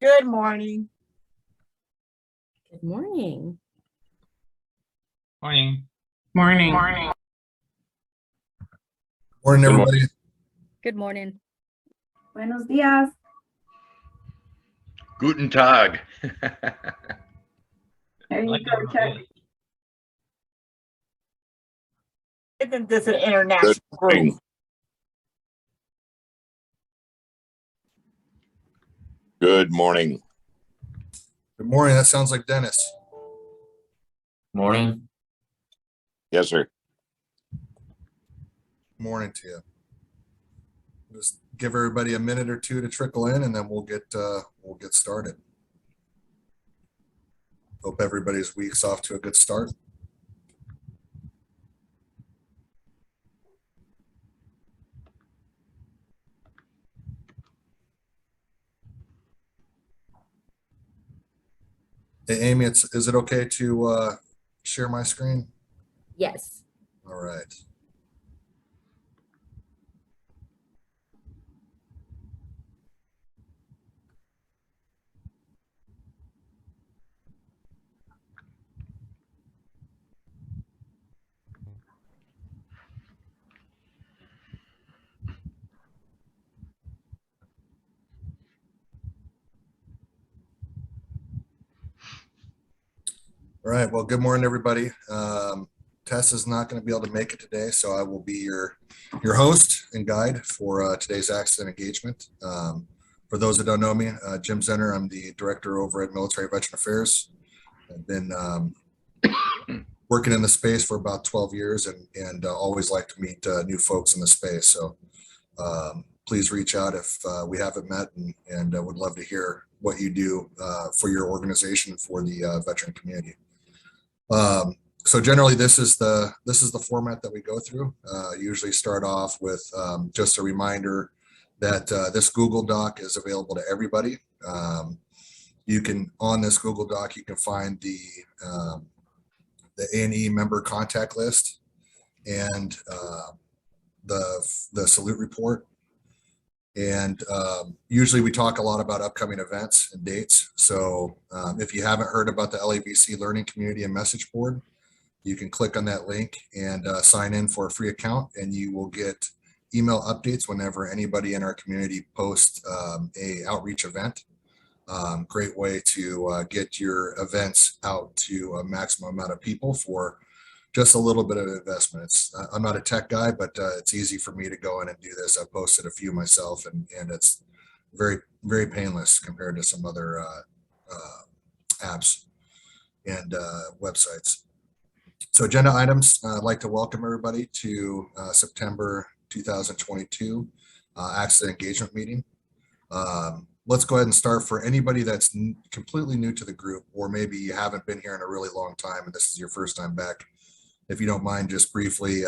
Good morning. Good morning. Morning. Morning. Morning. Morning, everybody. Good morning. Buenos días. Guten Tag. There you Like go, Chuck. Isn't this an international group? Good morning. Good morning. That sounds like Dennis. Morning. Yes, sir. Morning to you. Just give everybody a minute or two to trickle in, and then we'll get started. Hope everybody's week's off to a good start. Hey, Amy, is it okay to share my screen? Yes. All right. All right. Well, good morning, everybody. Tess is not going to be able to make it today, so I will be your host and guide for today's accident engagement. For those that don't know me, Jim Zenner, I'm the director over at Military Veteran Affairs. I've been working in the space for about 12 years and always like to meet new folks in the space. So please reach out if we haven't met, and would love to hear what you do for your organization, for the veteran community. So generally, this is the format that we go through. Usually start off with just a reminder that this Google Doc is available to everybody. You can, on this Google Doc, you can find the A&E member contact list and the salute report. And usually we talk a lot about upcoming events and dates. So if you haven't heard about the LAVC Learning Community and Message Board, you can click on that link and sign in for a free account, and you will get email updates whenever anybody in our community posts a outreach event. Great way to get your events out to a maximum amount of people for just a little bit of investment. I'm not a tech guy, but it's easy for me to go in and do this. I've posted a few myself, and it's very, very painless compared to some other apps and websites. So agenda items, I'd like to welcome everybody to September 2022 accident engagement meeting. Let's go ahead and start. For anybody that's completely new to the group, or maybe you haven't been here in a really long time and this is your first time back, if you don't mind just briefly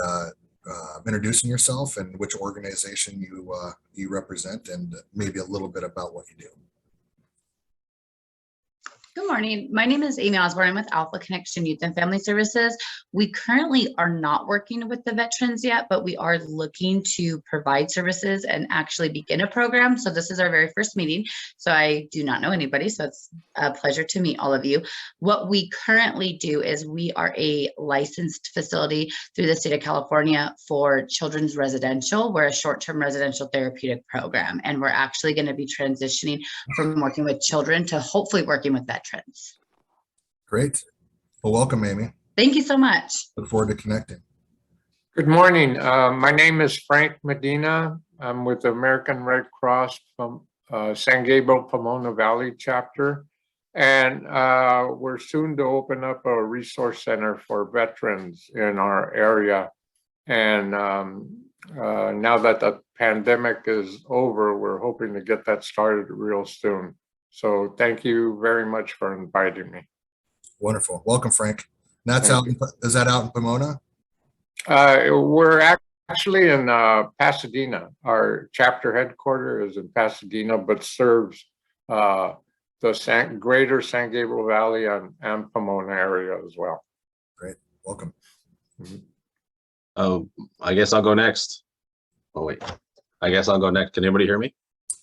introducing yourself and which organization you represent, and maybe a little bit about what you do. Good morning. My name is Amy Osborne. I'm with Alpha Connection Youth and Family Services. We currently are not working with the veterans yet, but we are looking to provide services and actually begin a program. So this is our very first meeting. So I do not know anybody. So it's a pleasure to meet all of you. What we currently do is we are a licensed facility through the state of California for children's residential. We're a short-term residential therapeutic program, and we're actually going to be transitioning from working with children to hopefully working with veterans. Great. Well, welcome, Amy. Thank you so much. Look forward to connecting. Good morning. My name is Frank Medina. I'm with the American Red Cross from San Gabriel Pomona Valley chapter. And we're soon to open up a resource center for veterans in our area. And now that the pandemic is over, we're hoping to get that started real soon. So thank you very much for inviting me. Wonderful. Welcome, Frank. That's out. Is that out in Pomona? We're actually in Pasadena. Our chapter headquarters is in Pasadena, but serves the greater San Gabriel Valley and Pomona area as well. Great. Welcome. Mm-hmm. Oh, I guess I'll go next. Oh, wait. I guess I'll go next. Can anybody hear me?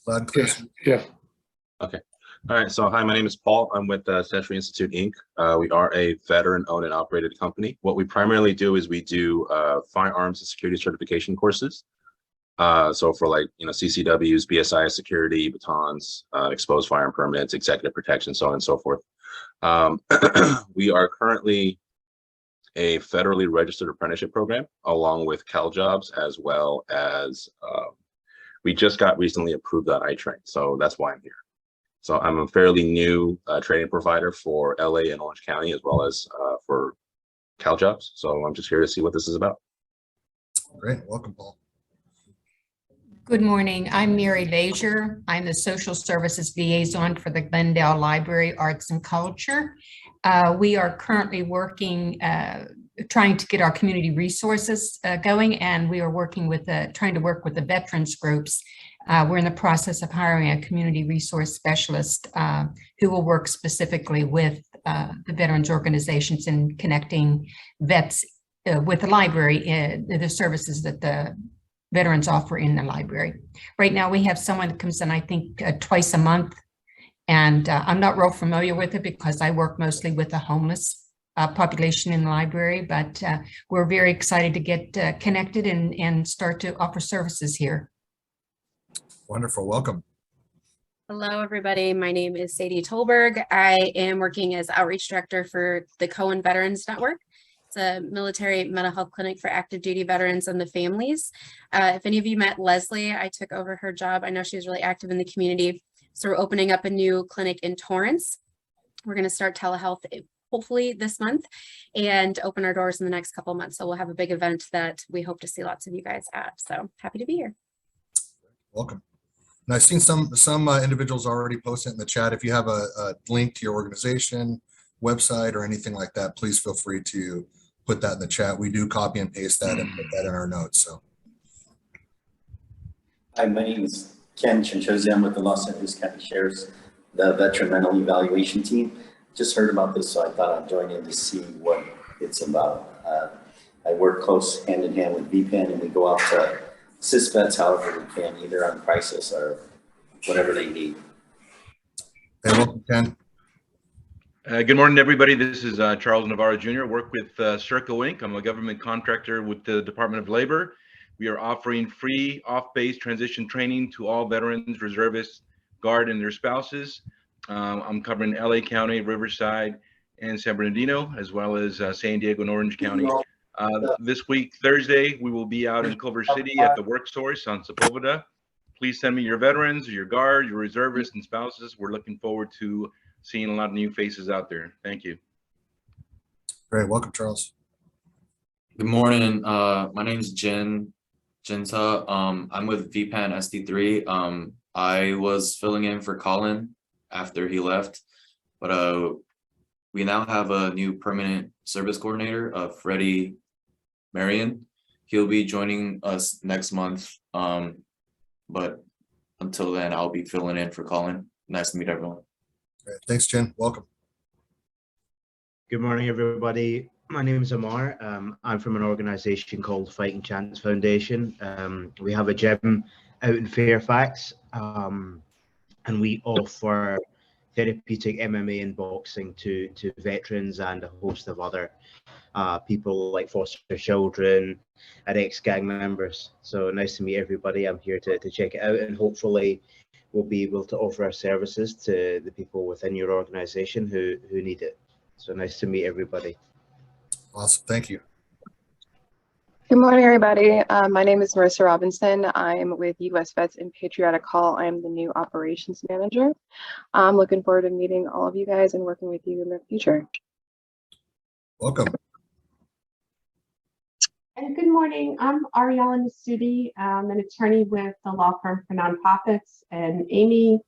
Loud and clear. Yeah. Okay. All right, so hi, my name is Paul. I'm with Century Institute, Inc. We are a veteran-owned and operated company. What we primarily do is we do firearms and security certification courses. So for like, CCWs, BSI security, batons, exposed firearm permits, executive protection, so on and so forth. We are currently a federally registered apprenticeship program along with CalJobs, as well as we just got recently approved on iTrain. So that's why I'm here. So I'm a fairly new training provider for LA and Orange County, as well as for CalJobs. So I'm just here to see what this is about. Great. Welcome, Paul. Good morning. I'm Mary Leisure. I'm the Social Services Liaison for the Glendale Library Arts and Culture. We are currently working, trying to get our community resources going, and we are working with trying to work with the veterans groups. We're in the process of hiring a community resource specialist who will work specifically with the veterans organizations and connecting vets with the library, the services that the veterans offer in the library. Right now, we have someone that comes in, I think, twice a month. And I'm not real familiar with it because I work mostly with the homeless population in the library, but we're very excited to get connected and start to offer services here. Wonderful. Welcome. Hello, everybody. My name is Sadie Tolberg. I am working as outreach director for the Cohen Veterans Network. It's a military mental health clinic for active duty veterans and the families. If any of you met Leslie, I took over her job. I know she was really active in the community. So we're opening up a new clinic in Torrance. We're going to start telehealth hopefully this month and open our doors in the next couple of months. So we'll have a big event that we hope to see lots of you guys at. So happy to be here. Welcome. And I've seen some individuals already post it in the chat. If you have a link to your organization, website, or anything like that, please feel free to put that in the chat. We do copy and paste that and put that in our notes. So. Hi, my name is Ken Chinchosi. I'm with the Los Angeles County Sheriff's, the Veteran Mental Evaluation Team. Just heard about this, so I thought I'd join in to see what it's about. I work close hand in hand with VPAN, and we go out to assist vets however we can, either on crisis or whatever they need. Hey, welcome, Ken. Good morning, everybody. This is Charles Navarro Jr. Work with Circle Inc. I'm a government contractor with the Department of Labor. We are offering free off-base transition training to all veterans, reservists, Guard, and their spouses. I'm covering LA County, Riverside, and San Bernardino, as well as San Diego and Orange County. This week, Thursday, we will be out in Culver City at the Work Source on Sepulveda. Please send me your veterans, your Guard, your reservists, and spouses. We're looking forward to seeing a lot of new faces out there. Thank you. Great. Welcome, Charles. Good morning. My name is Jinta. I'm with VPAN SD3. I was filling in for Colin after he left, but we now have a new permanent service coordinator, Freddie Marion. He'll be joining us next month, but until then, I'll be filling in for Colin. Nice to meet everyone. Great. Thanks, Jen. Welcome. Good morning, everybody. My name is Amar. I'm from an organization called Fighting Chance Foundation. We have a gym out in Fairfax, and we offer therapeutic MMA and boxing to veterans and a host of other people like foster children and ex-gang members. So nice to meet everybody. I'm here to check it out, and hopefully we'll be able to offer our services to the people within your organization who need it. So nice to meet everybody. Awesome. Thank you. Good morning, everybody. My name is Marissa Robinson. I'm with U.S. Vets in Patriotic Hall. I'm the new operations manager. I'm looking forward to meeting all of you guys and working with you in the future. Welcome. And good morning. I'm Ariella Nasuti. I'm an attorney with the law firm for nonprofits. And Amy,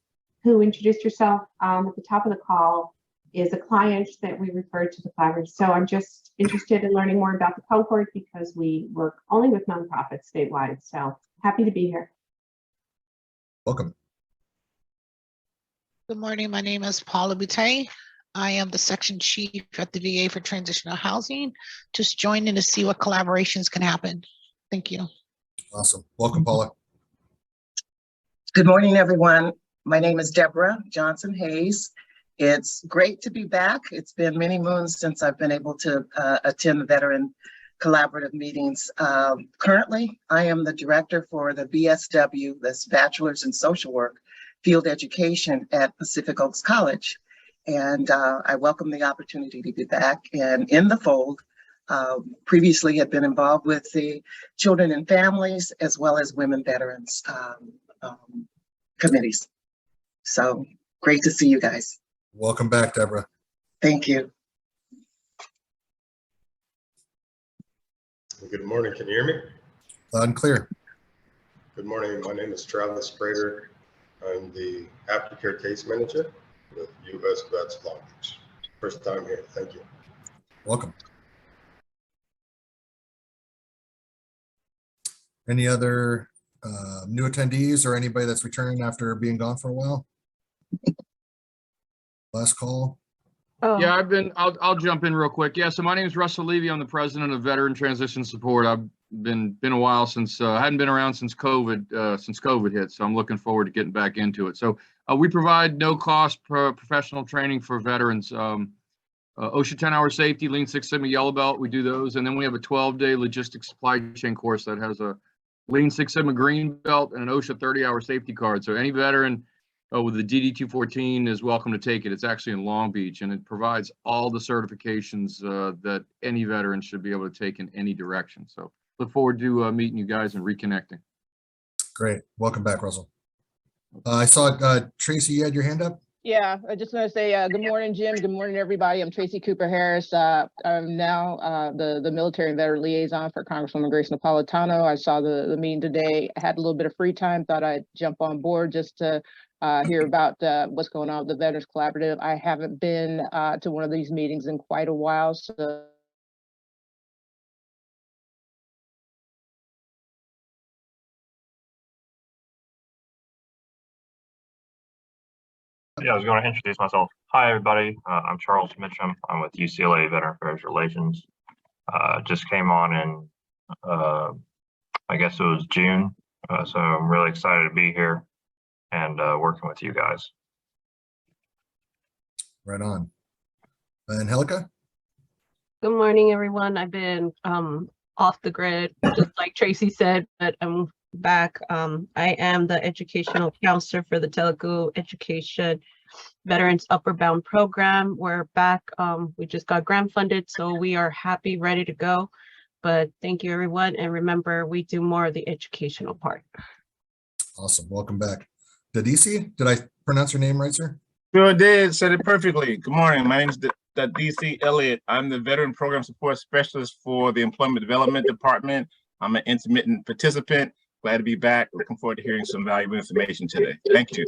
who introduced herself at the top of the call, is a client that we referred to the collaborative. So I'm just interested in learning more about the Concord because we work only with nonprofits statewide. So happy to be here. Welcome. Good morning. My name is Paula Boutte. I am the section chief at the VA for transitional housing. Just joining to see what collaborations can happen. Thank you. Awesome. Welcome, Paula. Good morning, everyone. My name is Deborah Johnson Hayes. It's great to be back. It's been many moons since I've been able to attend the Veteran Collaborative meetings. Currently, I am the director for the BSW, that's Bachelor's in Social Work, Field Education at Pacific Oaks College. And I welcome the opportunity to be back and in the fold. Previously had been involved with the Children and Families as well as Women Veterans committees. So great to see you guys. Welcome back, Deborah. Thank you. Good morning. Can you hear me? Loud and clear. Good morning. My name is Travis Prater. I'm the aftercare case manager with U.S. Vets Launch. First time here. Thank you. Welcome. Any other new attendees or anybody that's returning after being gone for a while? Last call. Yeah, I'll jump in real quick. Yeah, so my name is Russell Levy. I'm the president of Veteran Transition Support. I've been a while since I hadn't been around since COVID hit, so I'm looking forward to getting back into it. So we provide no cost professional training for veterans. OSHA 10-hour safety, Lean Six Sigma Yellow Belt, we do those, and then we have a 12-day logistics supply chain course that has a Lean Six Sigma Green Belt and an OSHA 30-hour safety card. So any veteran with the DD-214 is welcome to take it. It's actually in Long Beach, and it provides all the certifications that any veteran should be able to take in any direction. So look forward to meeting you guys and reconnecting. Great. Welcome back, Russell. I saw Tracy, you had your hand up. Yeah, I just want to say good morning, Jim. Good morning, everybody. I'm Tracy Cooper Harris. I'm now the military and veteran liaison for Congresswoman Grace Napolitano. I saw the meeting today. I had a little bit of free time, thought I'd jump on board just to hear about what's going on with the Veterans Collaborative. I haven't been to one of these meetings in quite a while, so yeah, I was going to introduce myself. Hi, everybody. I'm Charles Mitchum. I'm with UCLA Veteran Affairs Relations. Just came on in, I guess it was June. So I'm really excited to be here and working with you guys. Right on. And Helika? Good morning, everyone. I've been off the grid, just like Tracy said, but I'm back. I am the educational counselor for the Telugu Education Veterans Upper Bound Program. We're back. We just got grant funded, so we are happy, ready to go. But thank you, everyone. And remember, we do more of the educational part. Awesome. Welcome back. Dadisi, did I pronounce your name right, sir? Sure did. Said it perfectly. Good morning. My name is DC Elliott. I'm the Veteran Program Support Specialist for the Employment Development Department. I'm an intermittent participant. Glad to be back. Looking forward to hearing some valuable information today. Thank you.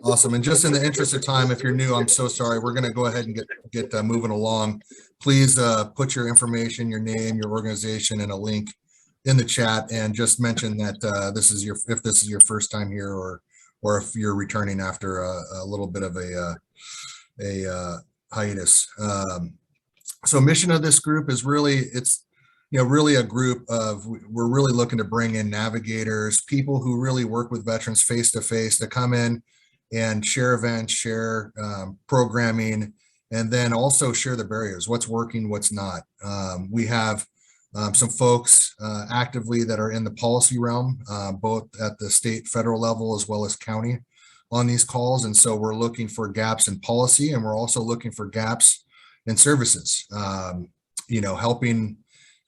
Awesome. And just in the interest of time, if you're new, I'm so sorry. We're going to go ahead and get moving along. Please put your information, your name, your organization, and a link in the chat, and just mention that if this is your first time here, or if you're returning after a little bit of a hiatus. So mission of this group is really, really a group of, we're really looking to bring in navigators, people who really work with veterans face to face, to come in and share events, share programming, and then also share the barriers, what's working, what's not. We have some folks actively that are in the policy realm, both at the state, federal level, as well as county on these calls. And so we're looking for gaps in policy, and we're also looking for gaps in services,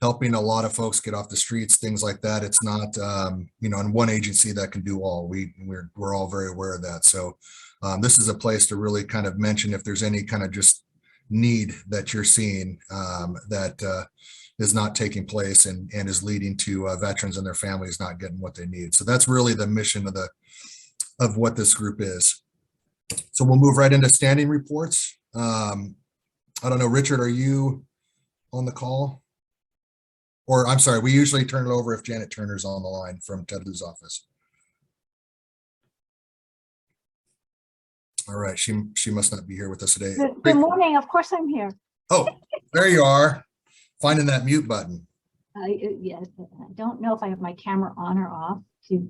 helping a lot of folks get off the streets, things like that. It's not, in one agency that can do all. We're all very aware of that. So this is a place to really kind of mention if there's any kind of just need that you're seeing that is not taking place and is leading to veterans and their families not getting what they need. So that's really the mission of what this group is. So we'll move right into standing reports. I don't know, Richard, are you on the call? Or I'm sorry, we usually turn it over if Janet Turner's on the line from Ted Lieu's office. All right, she must not be here with us today. Good morning. Of course I'm here. Oh, there you are. Finding that mute button. Yes, I don't know if I have my camera on or off.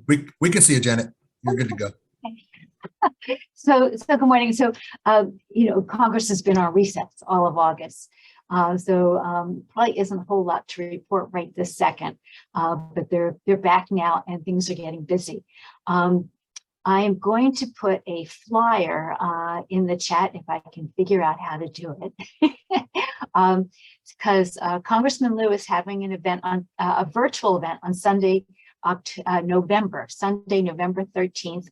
We can see you, Janet. You're good to go. Okay. So good morning. So, Congress has been on recess all of August. Probably isn't a whole lot to report right this second, but they're back now and things are getting busy. I am going to put a flyer in the chat if I can figure out how to do it. Because Congressman Liu is having an event on a virtual event on Sunday, November 13th,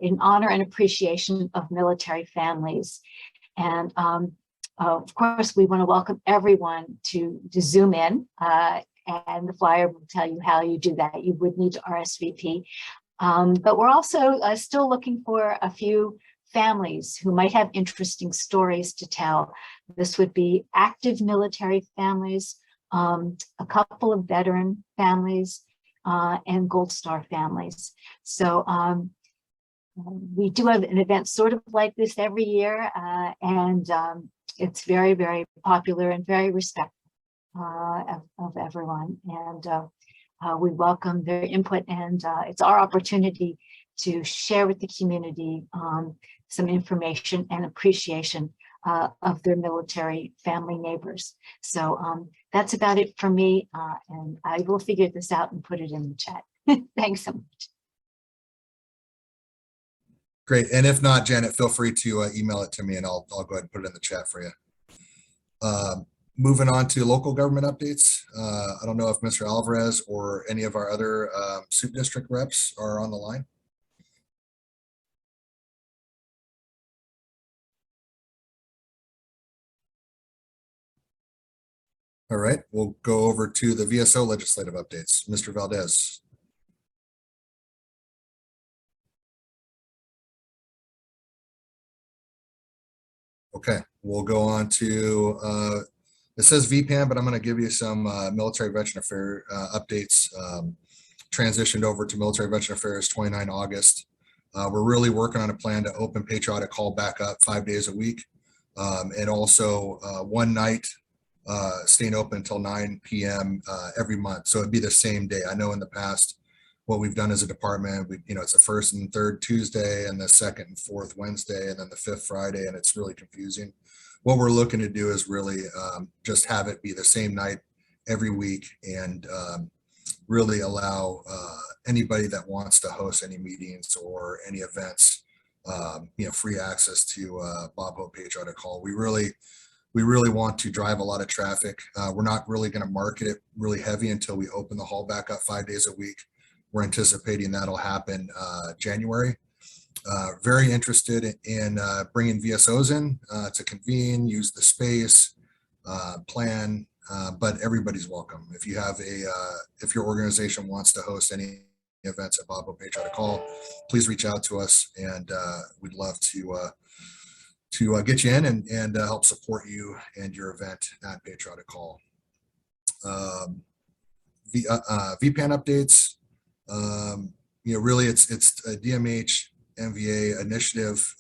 in honor and appreciation of military families. And of course, we want to welcome everyone to Zoom in, and the flyer will tell you how you do that. You would need to RSVP. But we're also still looking for a few families who might have interesting stories to tell. This would be active military families, a couple of veteran families, and Gold Star families. So we do have an event sort of like this every year, and it's very, very popular and very respectful of everyone. And we welcome their input, and it's our opportunity to share with the community some information and appreciation of their military family neighbors. So that's about it for me, and I will figure this out and put it in the chat. Thanks so much. Great. And if not, Janet, feel free to email it to me and I'll go ahead and put it in the chat for you. Moving on to local government updates. I don't know if Mr. Alvarez or any of our other SUP district reps are on the line. All right, we'll go over to the VSO legislative updates. Mr. Valdez. Okay, we'll go on to, it says VPAN, but I'm going to give you some military veteran affairs updates. Transitioned over to military veteran affairs 29 August. We're really working on a plan to open patriotic call back up 5 days a week. And also one night staying open until 9 p.m. Every month. So it'd be the same day. I know in the past, what we've done as a department, it's the first and third Tuesday and the second and fourth Wednesday and then the fifth Friday, and it's really confusing. What we're looking to do is really just have it be the same night every week, and really allow anybody that wants to host any meetings or any events, free access to Bob Hope Patriotic Hall. We really want to drive a lot of traffic. We're not really going to market it really heavy until we open the hall back up 5 days a week. We're anticipating that'll happen January. Very interested in bringing VSOs in to convene, use the space, plan, but everybody's welcome. If you have if your organization wants to host any events at Bob Hope Patriotic Hall, please reach out to us, and we'd love to get you in and help support you and your event at Patriotic Hall. VPAN updates. Really it's a DMH MVA initiative.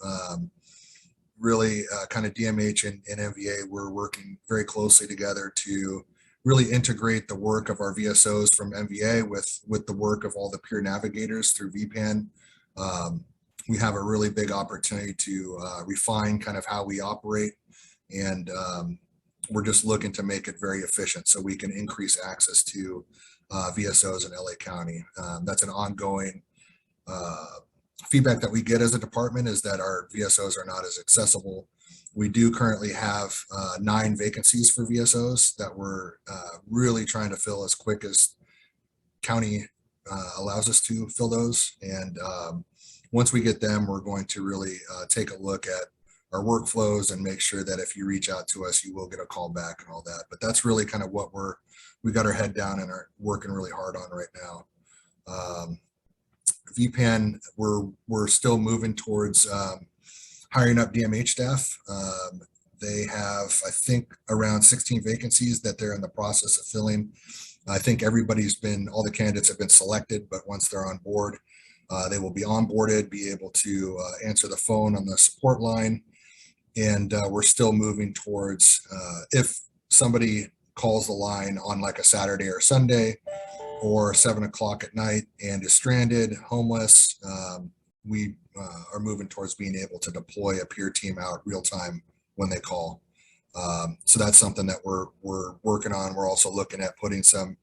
Really kind of DMH and MVA, we're working very closely together to really integrate the work of our VSOs from MVA with the work of all the peer navigators through VPAN. We have a really big opportunity to refine kind of how we operate, and we're just looking to make it very efficient so we can increase access to VSOs in LA County. That's an ongoing feedback that we get as a department, is that our VSOs are not as accessible. We do currently have 9 vacancies for VSOs that we're really trying to fill as quick as county allows us to fill those. And once we get them, we're going to really take a look at our workflows and make sure that if you reach out to us, you will get a call back and all that. But that's really kind of what we got our head down and are working really hard on right now. VPAN, we're still moving towards hiring up DMH staff. They have, I think, around 16 vacancies that they're in the process of filling. I think all the candidates have been selected, but once they're on board, they will be onboarded, be able to answer the phone on the support line. And we're still moving towards, if somebody calls the line on like a Saturday or Sunday or 7 o'clock at night and is stranded, homeless, we are moving towards being able to deploy a peer team out real time when they call. So that's something that we're working on. We're also looking at putting some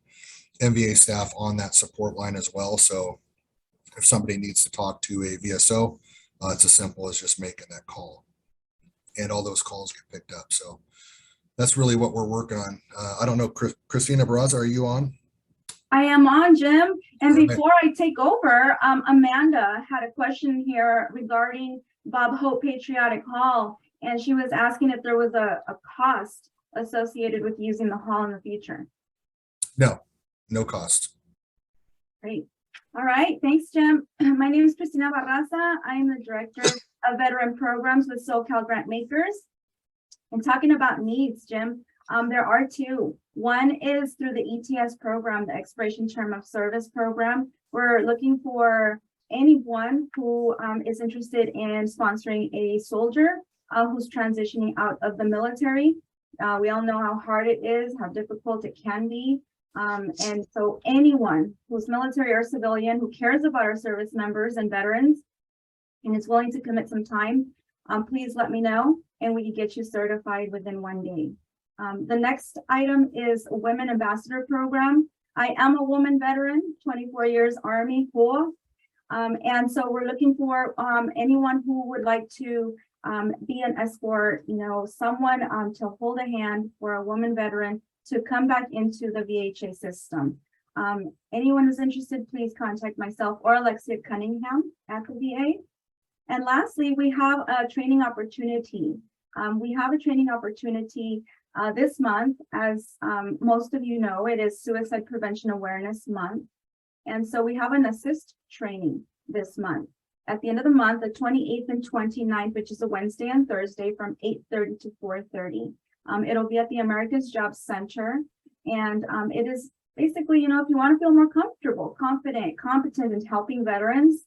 MVA staff on that support line as well. So if somebody needs to talk to a VSO, it's as simple as just making that call, and all those calls get picked up. So that's really what we're working on. I don't know, Christina Barraza, are you on? I am on, Jim. And All right. before I take over, Amanda had a question here regarding Bob Hope Patriotic Hall. And she was asking if there was a cost associated with using the hall in the future. No, no cost. Great. All right. Thanks, Jim. My name is Christina Barraza. I am the Director of Veteran Programs with SoCal Grant Makers. And talking about needs, Jim, there are two. One is through the ETS program, the Expiration Term of Service program. We're looking for anyone who is interested in sponsoring a soldier who's transitioning out of the military. We all know how hard it is, how difficult it can be. And so anyone who's military or civilian who cares about our service members and veterans and is willing to commit some time, please let me know and we can get you certified within 1 day. The next item is a Women Ambassador Program. I am a woman veteran, 24 years Army Corps. And so we're looking for anyone who would like to be an escort, you know, someone to hold a hand for a woman veteran to come back into the VHA system. Anyone who's interested, please contact myself or Alexia Cunningham at the VA. And lastly, we have a training opportunity. We have a training opportunity this month. As most of you know, it is Suicide Prevention Awareness Month. And so we have an assist training this month. At the end of the month, the 28th and 29th, which is a Wednesday and Thursday from 8:30 to 4:30. It'll be at the America's Jobs Center. And it is basically, you know, if you want to feel more comfortable, confident, competent in helping veterans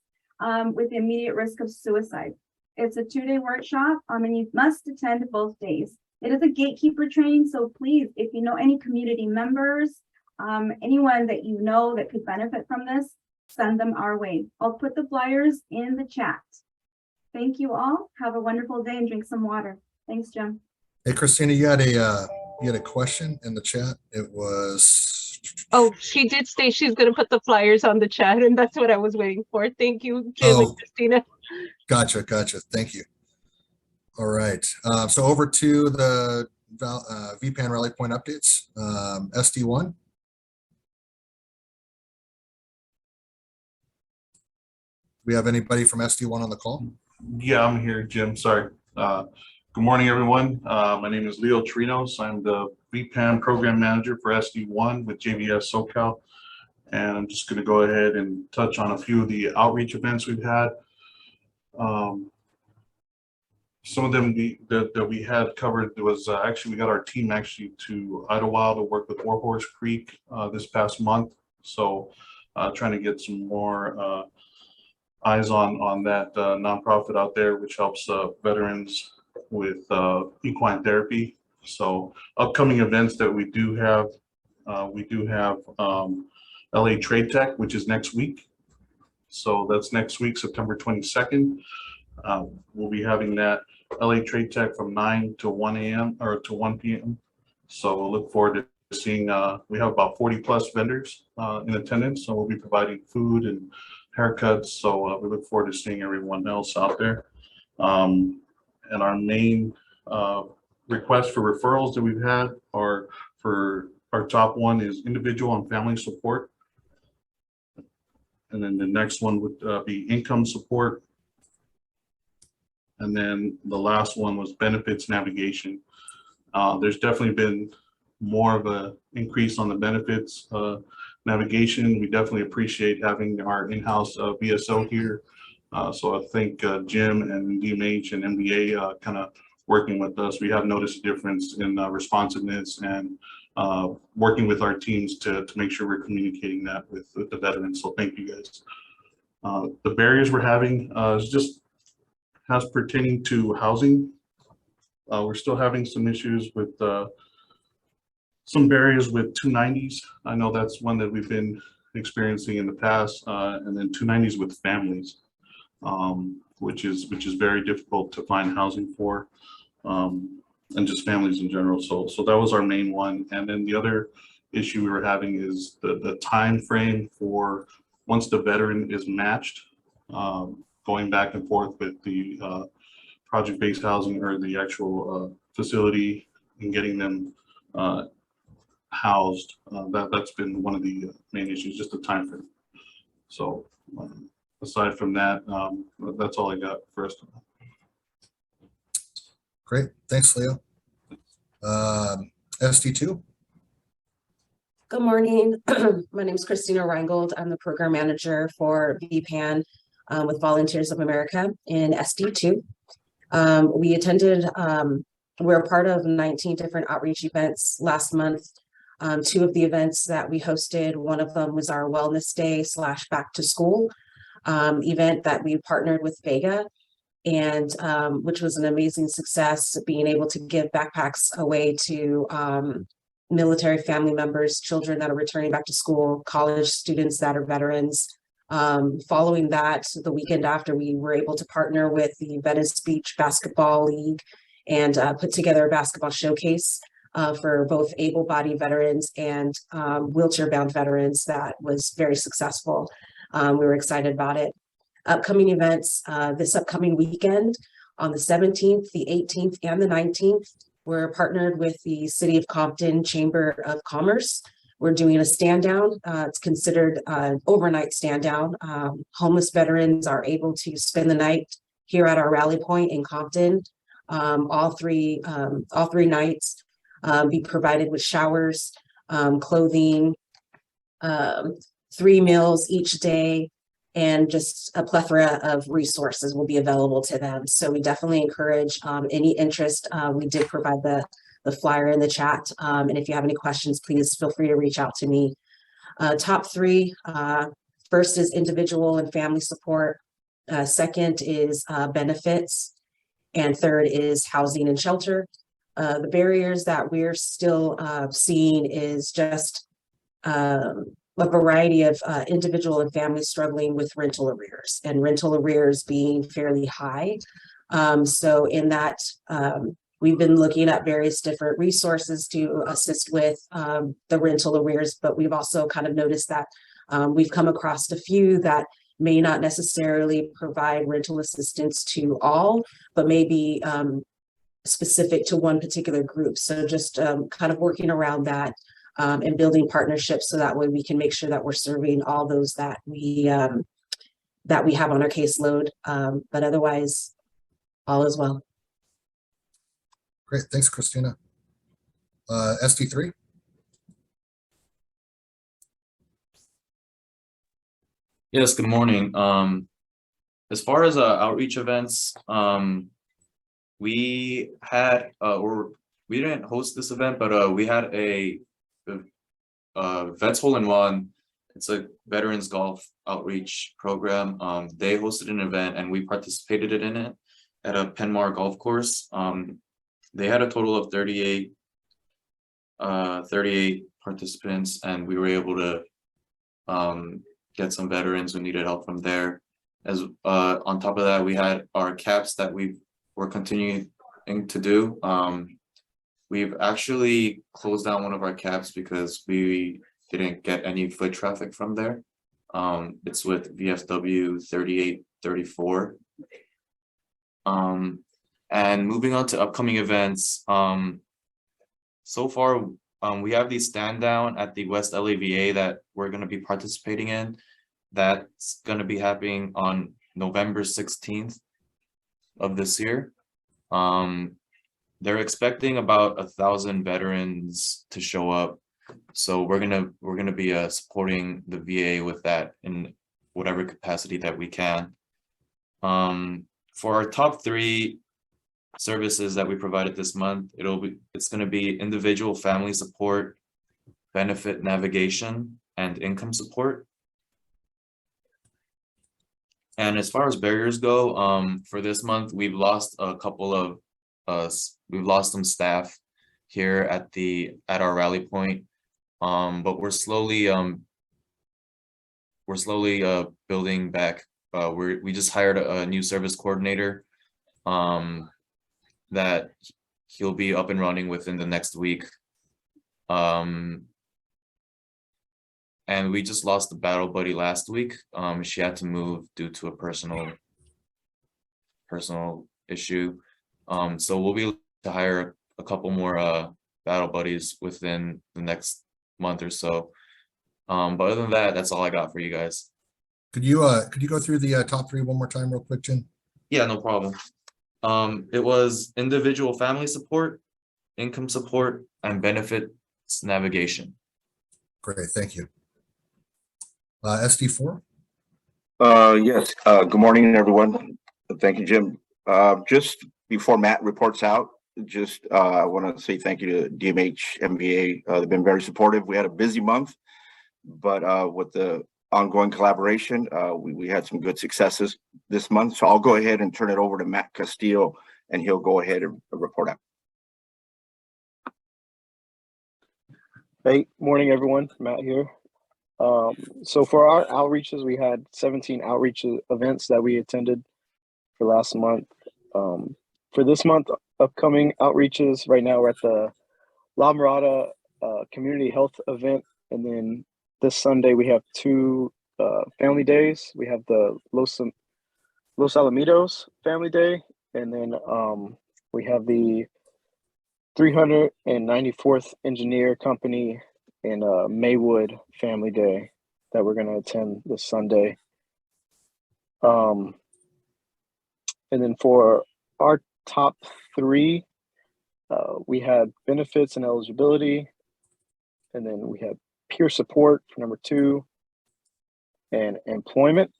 with the immediate risk of suicide. It's a 2-day workshop and you must attend both days. It is a gatekeeper training. So please, if you know any community members, anyone that you know that could benefit from this, send them our way. I'll put the flyers in the chat. Thank you all. Have a wonderful day and drink some water. Thanks, Jim. Hey, Christina, you had a question in the chat. It was. Oh, she did say she's going to put the flyers on the chat, and that's what I was waiting for. Thank you, Jim and Christina. Gotcha. Thank you. All right. So over to the VPAN Rally Point updates. SD1. We have anybody from SD1 on the call? Yeah, I'm here, Jim. Sorry. Good morning, everyone. My name is Leo Trinos. I'm the VPAN Program Manager for SD1 with JVS SoCal. And I'm just going to go ahead and touch on a few of the outreach events we've had. Some of them that we had covered was actually, we got our team actually to Idlewild to work with Warhorse Creek this past month. So trying to get some more eyes on that nonprofit out there, which helps veterans with equine therapy. So upcoming events that we do have LA Trade Tech, which is next week. So that's next week, September 22nd. We'll be having that LA Trade Tech from 9 to 1 a.m. or to 1 p.m. So we'll look forward to seeing, we have about 40 plus vendors in attendance. So we'll be providing food and haircuts. So we look forward to seeing everyone else out there. And our main request for referrals that we've had are for our top one is individual and family support. And then the next one would be income support. And then the last one was benefits navigation. There's definitely been more of an increase on the benefits navigation. We definitely appreciate having our in-house VSO here. So I think Jim and DMH and MBA kind of working with us, we have noticed a difference in responsiveness and working with our teams to make sure we're communicating that with the veterans. So thank you guys. The barriers we're having is just as pertaining to housing. We're still having some issues with some barriers with 290s. I know that's one that we've been experiencing in the past, and then 290s with families. which is very difficult to find housing for, and just families in general. So that was our main one. And then the other issue we were having is the time frame for once the veteran is matched, going back and forth with the project-based housing or the actual facility and getting them housed. That's been one of the main issues, just the time frame. So aside from that, that's all I got for us. Great, thanks, Leo. SD2. Good morning. My name is Christina Reingold. I'm the program manager for VPAN with Volunteers of America in SD2. We attended, we're part of 19 different outreach events last month. 2 of the events that we hosted, one of them was our Wellness Day / Back to School event that we partnered with Vega, and which was an amazing success, being able to give backpacks away to military family members, children that are returning back to school, college students that are veterans. Following that, the weekend after, we were able to partner with the Venice Beach Basketball League and put together a basketball showcase for both able-bodied veterans and wheelchair-bound veterans that was very successful. We were excited about it. Upcoming events this upcoming weekend on the 17th, the 18th, and the 19th, we're partnered with the City of Compton Chamber of Commerce. We're doing a stand down. It's considered an overnight stand down. Homeless veterans are able to spend the night here at our rally point in Compton. All three nights, be provided with showers, clothing, 3 meals each day, and just a plethora of resources will be available to them. So we definitely encourage any interest. We did provide the flyer in the chat. And if you have any questions, please feel free to reach out to me. Top 3, first is individual and family support. Second is benefits. And third is housing and shelter. The barriers that we're still seeing is just a variety of individual and families struggling with rental arrears, and rental arrears being fairly high. So in that, we've been looking at various different resources to assist with the rental arrears, but we've also kind of noticed that we've come across a few that may not necessarily provide rental assistance to all, but maybe specific to one particular group. So just kind of working around that and building partnerships so that way we can make sure that we're serving all those that we have on our caseload. But otherwise, all is well. Great, thanks, Christina. SD3. Yes, good morning. As far as outreach events, we had or we didn't host this event, but we had a Vets Hole in One. It's a veterans golf outreach program. They hosted an event and we participated in it at a Penmar golf course. They had a total of 38 participants, and we were able to get some veterans who needed help from there. As on top of that, we had our caps that we're continuing to do. We've actually closed down one of our caps because we didn't get any foot traffic from there. It's with VFW 3834. And moving on to upcoming events, so far we have the stand down at the West LAVA that we're going to be participating in. That's going to be happening on November 16th of this year. They're expecting about 1,000 veterans to show up, so we're gonna be supporting the VA with that in whatever capacity that we can. For our top 3 services that we provided this month, it's going to be individual family support, benefit navigation, and income support. And as far as barriers go, for this month, we've lost a couple of we've lost some staff here at our rally point, but we're slowly building back we just hired a new service coordinator that he'll be up and running within the next week. And we just lost the battle buddy last week. She had to move due to a personal issue. So we'll be able to hire a couple more battle buddies within the next month or so. But other than that, that's all I got for you guys. Could you go through the top three one more time real quick, Jen? Yeah, no problem. It was individual family support, income support, and benefits navigation. Great, thank you. SD4? Yes, good morning, everyone. Thank you, Jim. Just before Matt reports out, I want to say thank you to DMH, MBA. They've been very supportive. We had a busy month, but with the ongoing collaboration, we had some good successes this month. So I'll go ahead and turn it over to Matt Castillo, and he'll go ahead and report out. Hey, morning, everyone. Matt here. So for our outreaches, we had 17 outreach events that we attended for last month. For this month, upcoming outreaches, right now we're at the La Mirada community health event. And then this Sunday, we have two family days. We have the Los Alamitos family day. And then we have the 394th Engineer Company in Maywood Family Day that we're going to attend this Sunday. And then for our top three, we had benefits and eligibility, and then we had peer support for number 2, and employment.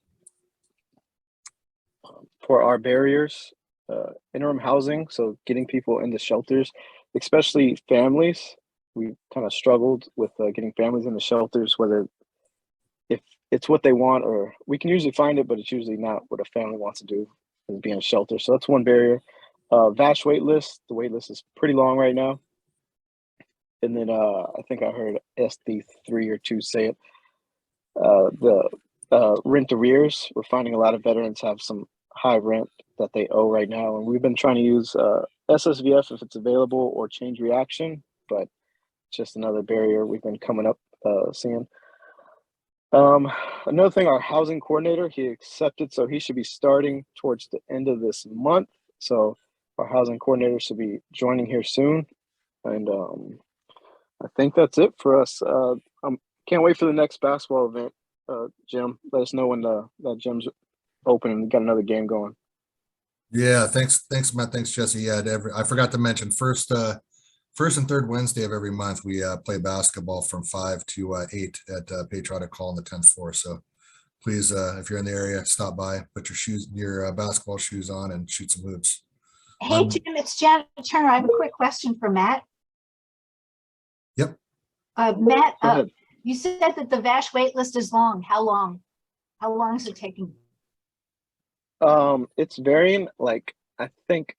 For our barriers, interim housing, so getting people into shelters, especially families. We kind of struggled with getting families into shelters, whether if it's what they want, or we can usually find it, but it's usually not what a family wants to do, is be in a shelter. So that's one barrier. VASH wait list. The wait list is pretty long right now. And then I think I heard SD3 or 2 say it. The rent arrears. We're finding a lot of veterans have some high rent that they owe right now. And we've been trying to use SSVF if it's available, or change reaction, but just another barrier we've been coming up seeing. Another thing, our housing coordinator, he accepted, so he should be starting towards the end of this month. So our housing coordinator should be joining here soon. And I think that's it for us. Can't wait for the next basketball event. Jim, let us know when that gym's open and we got another game going. Yeah, thanks, Matt. Thanks, Jesse. Yeah, I forgot to mention first and third Wednesday of every month we play basketball from 5 to 8 at Patriotic Hall on the 10th floor. So please, if you're in the area, stop by, put your basketball shoes on, and shoot some hoops. Hey, Jim, it's Janet Turner. I have a quick question for Matt. Yep. Matt, you said that the VASH wait list is long. How long? How long is it taking? It's varying. Like, I think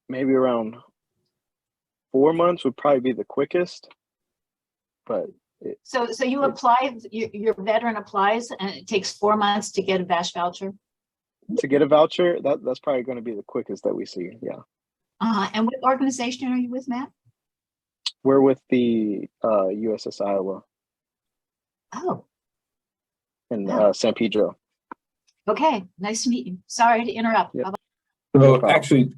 maybe around 4 months would probably be the quickest. But so you apply, your veteran applies, and it takes 4 months to get a VASH voucher? To get a voucher, that's probably going to be the quickest that we see. Yeah. And what organization are you with, Matt? We're with the USS Iowa. Oh. In San Pedro. Okay, nice to meet you. Sorry to interrupt. Yep. So actually,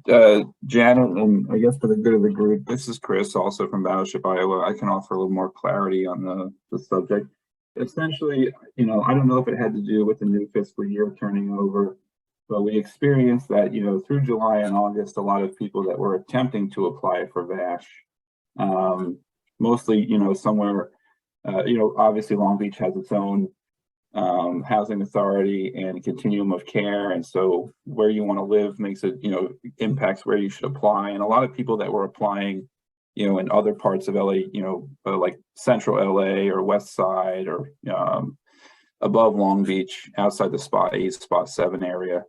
Janet, and I guess for the good of the group, this is Chris, also from Battleship, Iowa. I can offer a little more clarity on the subject. Essentially, I don't know if it had to do with the new fiscal year turning over, but we experienced that, through July and August, a lot of people that were attempting to apply for VASH, mostly, somewhere, obviously Long Beach has its own housing authority and continuum of care, and so where you want to live makes it impacts where you should apply. And a lot of people that were applying in other parts of LA, like central LA or west side, or above Long Beach, outside the spot 8, spot 7 area,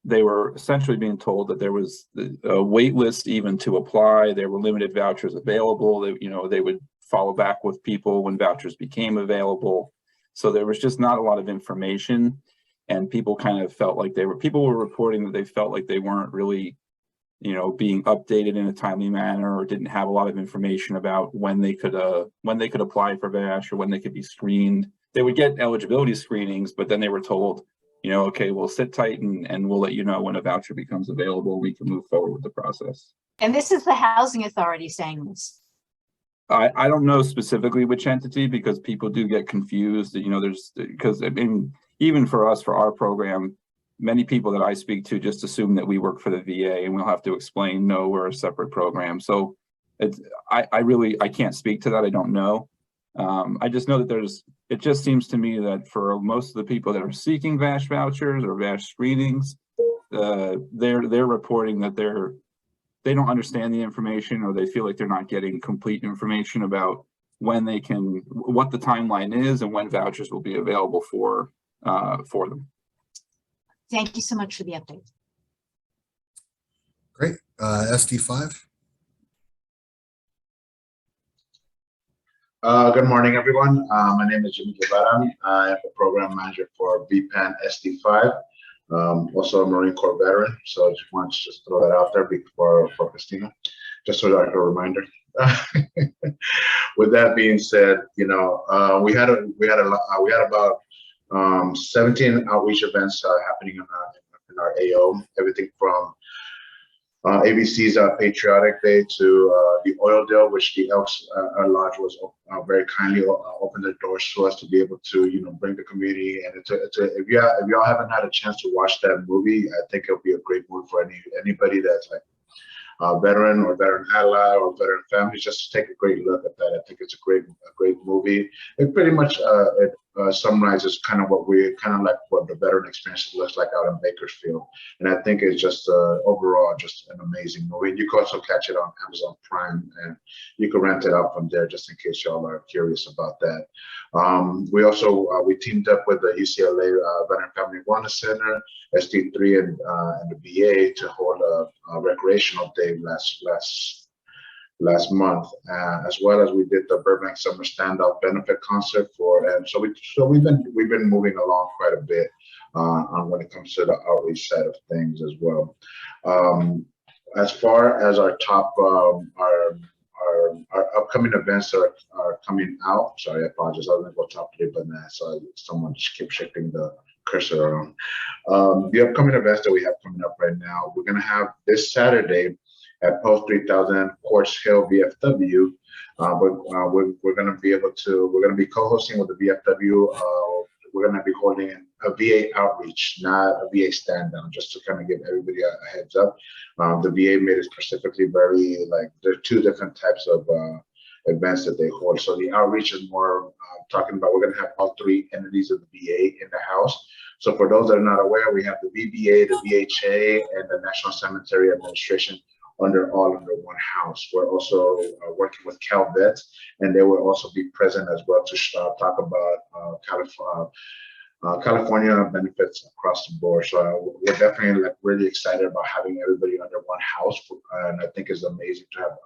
they were essentially being told that there was a wait list even to apply. There were limited vouchers available. They would follow back with people when vouchers became available. So there was just not a lot of information, and people kind of felt like people were reporting that they felt like they weren't really, being updated in a timely manner, or didn't have a lot of information about when they could apply for VASH or when they could be screened. They would get eligibility screenings, but then they were told, okay, we'll sit tight and we'll let you know when a voucher becomes available. We can move forward with the process. And this is the housing authority saying this. I don't know specifically which entity, because people do get confused. Because even for us, for our program, many people that I speak to just assume that we work for the VA, and we'll have to explain, no, we're a separate program. So I can't speak to that. I don't know. I just know that it just seems to me that for most of the people that are seeking VASH vouchers or VASH screenings, they're reporting that they don't understand the information, or they feel like they're not getting complete information about what the timeline is and when vouchers will be available for them. Thank you so much for the update. Great. SD5. Good morning, everyone. My name is Jimmy Guevara. I am the program manager for VPAN SD5. Also a Marine Corps veteran, so I just want to throw that out there for Christina, just so like a reminder. With that being said, we had about 17 outreach events happening in our AO. Everything from ABC's Patriotic Day to the Oil Deal, which the Elks Lodge was very kindly opened the doors to us to be able to, bring the community. And if y'all haven't had a chance to watch that movie, I think it'll be a great movie for anybody that's like a veteran or veteran ally or veteran family, just to take a great look at that. I think it's a great movie. It pretty much summarizes kind of what the veteran experience looks like out in Bakersfield. And I think it's just overall just an amazing movie. You can also catch it on Amazon Prime, and you can rent it out from there just in case y'all are curious about that. We teamed up with the UCLA Veteran Family Wellness Center, SD3, and the VA to hold a recreational day last month, as well as we did the Burbank Summer Standout benefit concert so we've been moving along quite a bit on when it comes to the outreach side of things as well. As far as our top our upcoming events are coming out. Sorry, I apologize. I was going to go top 3, but nah, so someone just kept shifting the cursor around. The upcoming events that we have coming up right now, we're going to have this Saturday at Post 3000 Quartz Hill VFW. We're going to be co-hosting with the VFW. We're going to be holding a VA outreach, not a VA stand down, just to kind of give everybody a heads up. The VA made it specifically very, there are 2 different types of events that they hold. So the outreach is more talking about, we're going to have all 3 entities of the VA in the house. So for those that are not aware, we have the VBA, the VHA, and the National Cemetery Administration under one house. We're also working with CalVets, and they will also be present as well to talk about California benefits across the board. So we're definitely really excited about having everybody under one house, and I think it's amazing to have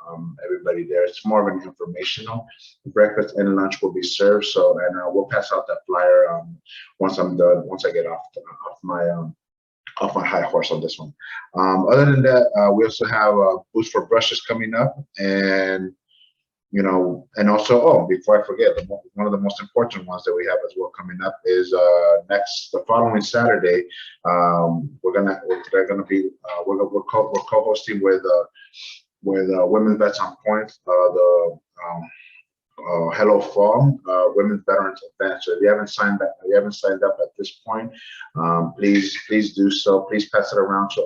everybody there. It's more of an informational. Breakfast and lunch will be served. And we'll pass out that flyer once I'm done. Once I get off my high horse on this one. Other than that, we also have Boots for Brushes coming up, and and also, before I forget, one of the most important ones that we have as well coming up is the following Saturday. We're co-hosting with Women Vets on Point, the Hello Fall Women's Veterans Event. So if you haven't signed up at this point, please do so. Please pass it around to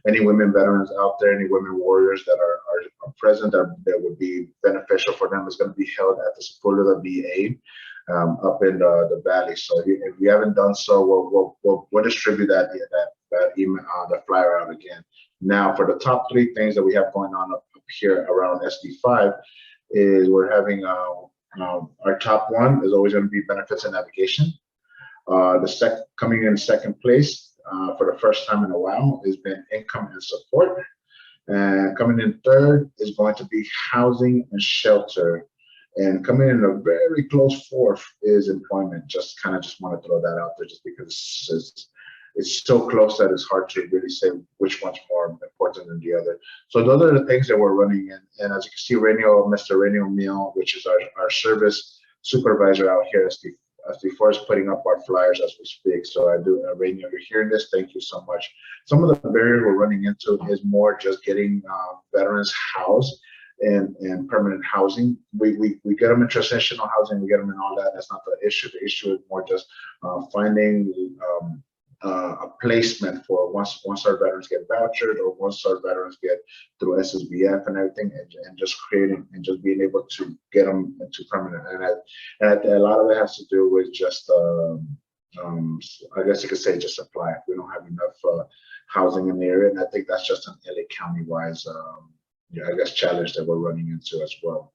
any women veterans out there, any women warriors that are present that would be beneficial for them. Is going to be held at the support of the VA up in the valley. So if you haven't done so, we'll distribute that email, the flyer out again. Now, for the top 3 things that we have going on up here around SD5 is we're having our top 1 is always going to be benefits and navigation. Coming in second place for the first time in a while has been income and support. And coming in third is going to be housing and shelter. And coming in a very close fourth is employment. Just want to throw that out there just because it's so close that it's hard to really say which one's more important than the other. So those are the things that we're running in. And as you can see, Mr. Renio Meal, which is our service supervisor out here, as before is putting up our flyers as we speak. So I do, Renio, you're hearing this, thank you so much. Some of the barriers we're running into is more just getting veterans housed and permanent housing. We get them in transitional housing, we get them in all that. That's not the issue. The issue is more just finding a placement for once our veterans get vouchered or once our veterans get through SSBF and everything, and just creating and just being able to get them into permanent. And a lot of it has to do with just I guess you could say just supply. We don't have enough housing in the area, and I think that's just an LA County wise I guess challenge that we're running into as well.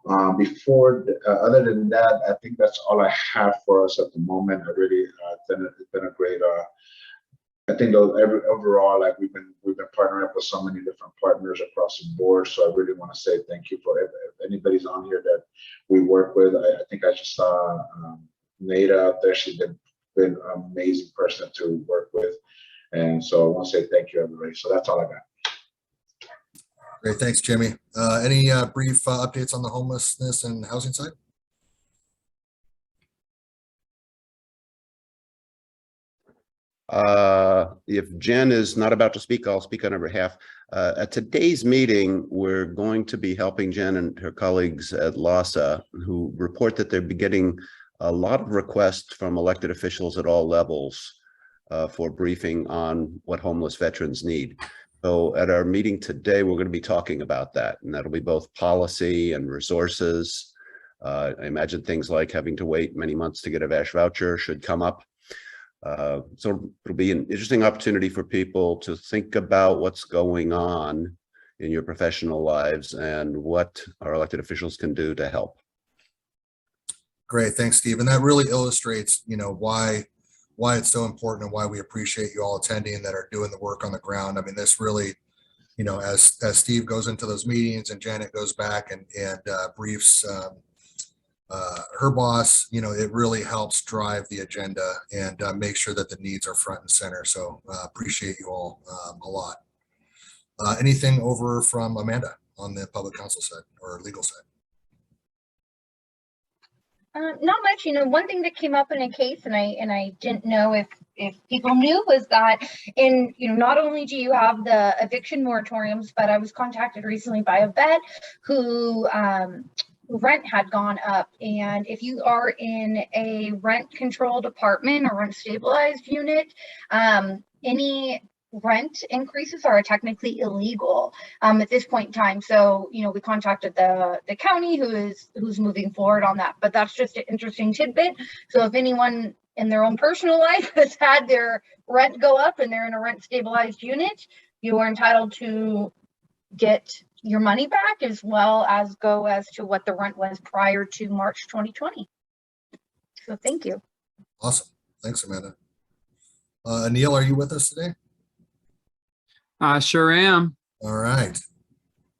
Other than that, I think that's all I have for us at the moment. I really it's been a great. I think overall, like we've been partnering up with so many different partners across the board. So I really want to say thank you for if anybody's on here that we work with. I think I just saw Nada out there. She's been an amazing person to work with, and so I want to say thank you, everybody. So that's all I got. Great, thanks, Jimmy. Any brief updates on the homelessness and housing side? If Jen is not about to speak, I'll speak on her behalf. At today's meeting, we're going to be helping Jen and her colleagues at LASA, who report that they're getting a lot of requests from elected officials at all levels for briefing on what homeless veterans need. So at our meeting today, we're going to be talking about that, and that'll be both policy and resources. I imagine things like having to wait many months to get a VASH voucher should come up. So it'll be an interesting opportunity for people to think about what's going on in your professional lives and what our elected officials can do to help. Great, thanks, Steve. And that really illustrates, why it's so important and why we appreciate you all attending that are doing the work on the ground. I mean, this really, as Steve goes into those meetings and Janet goes back and briefs her boss, it really helps drive the agenda and make sure that the needs are front and center. So appreciate you all a lot. Anything over from Amanda on the public counsel side or legal side? Not much. One thing that came up in a case, and I didn't know if people knew, was that not only do you have the eviction moratoriums, but I was contacted recently by a vet who rent had gone up, and if you are in a rent controlled apartment or rent stabilized unit, any rent increases are technically illegal at this point in time. So we contacted the county who's moving forward on that, but that's just an interesting tidbit. So if anyone in their own personal life has had their rent go up and they're in a rent stabilized unit, you are entitled to get your money back, as well as go as to what the rent was prior to March 2020. So thank you. Awesome. Thanks, Amanda. Neil, are you with us today? I sure am. All right.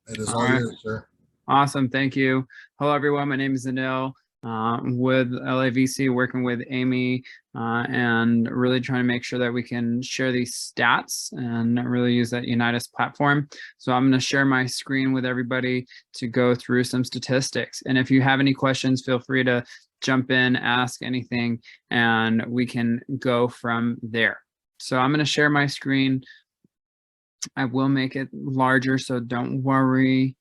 It is all yours, sir. Awesome. Thank you. Hello, everyone. My name is Anil with LAVC, working with Amy and really trying to make sure that we can share these stats and really use that Unite Us platform. So I'm going to share my screen with everybody to go through some statistics. And if you have any questions, feel free to jump in, ask anything, and we can go from there. So I'm going to share my screen. I will make it larger, so don't worry.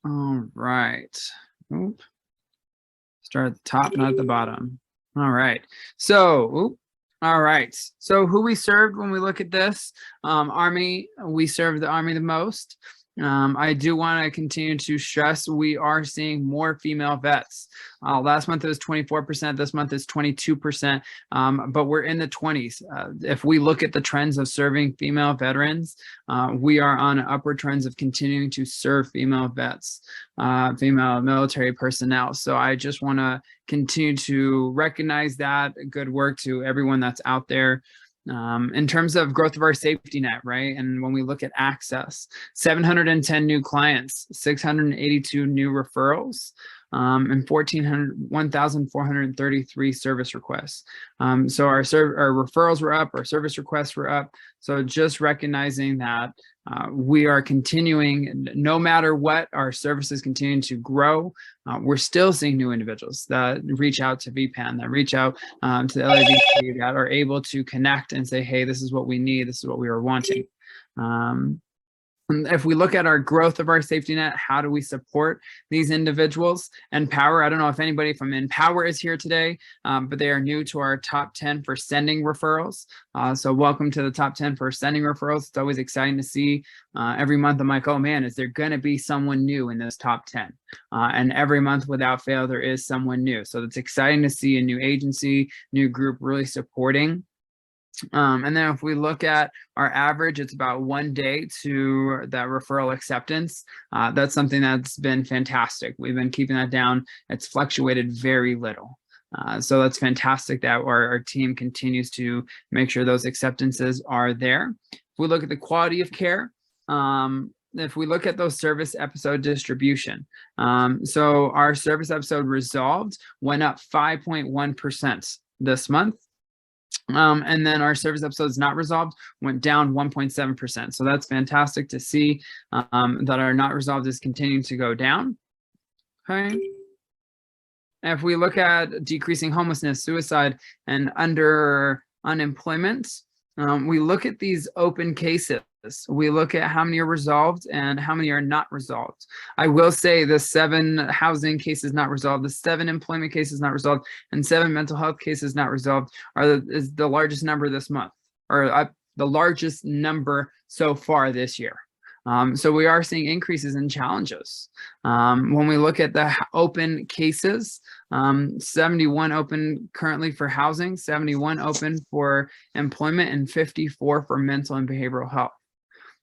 All right. Oop. Start at the top, not at the bottom. All right. So, all right. So who we served when we look at this, Army, we served the Army the most. I do want to continue to stress we are seeing more female vets. Last month it was 24%, this month is 22%, but we're in the 20s. If we look at the trends of serving female veterans, we are on upward trends of continuing to serve female vets, female military personnel. So I just want to continue to recognize that good work to everyone that's out there. In terms of growth of our safety net, right? And when we look at access, 710 new clients, 682 new referrals, and 1,433 service requests. So our referrals were up, our service requests were up. So just recognizing that we are continuing, no matter what, our services continue to grow. We're still seeing new individuals that reach out to VPAN, that reach out to the LAVC, that are able to connect and say, hey, this is what we need, this is what we are wanting. If we look at our growth of our safety net, how do we support these individuals? Empower, I don't know if anybody from Empower is here today, but they are new to our top 10 for sending referrals. So welcome to the top 10 for sending referrals. It's always exciting to see every month. I'm like, oh man, is there going to be someone new in this top 10? And every month without fail, there is someone new. So it's exciting to see a new agency, new group really supporting. And then if we look at our average, it's about 1 day to that referral acceptance. That's something that's been fantastic. We've been keeping that down. It's fluctuated very little. So that's fantastic that our team continues to make sure those acceptances are there. If we look at the quality of care, if we look at those service episode distribution, so our service episode resolved went up 5.1% this month. And then our service episodes not resolved went down 1.7%. So that's fantastic to see that our not resolved is continuing to go down. Okay. If we look at decreasing homelessness, suicide, and under unemployment, we look at these open cases. We look at how many are resolved and how many are not resolved. I will say the 7 housing cases not resolved, the 7 employment cases not resolved, and 7 mental health cases not resolved is the largest number this month, or the largest number so far this year. So we are seeing increases in challenges. When we look at the open cases, 71 open currently for housing, 71 open for employment, and 54 for mental and behavioral health.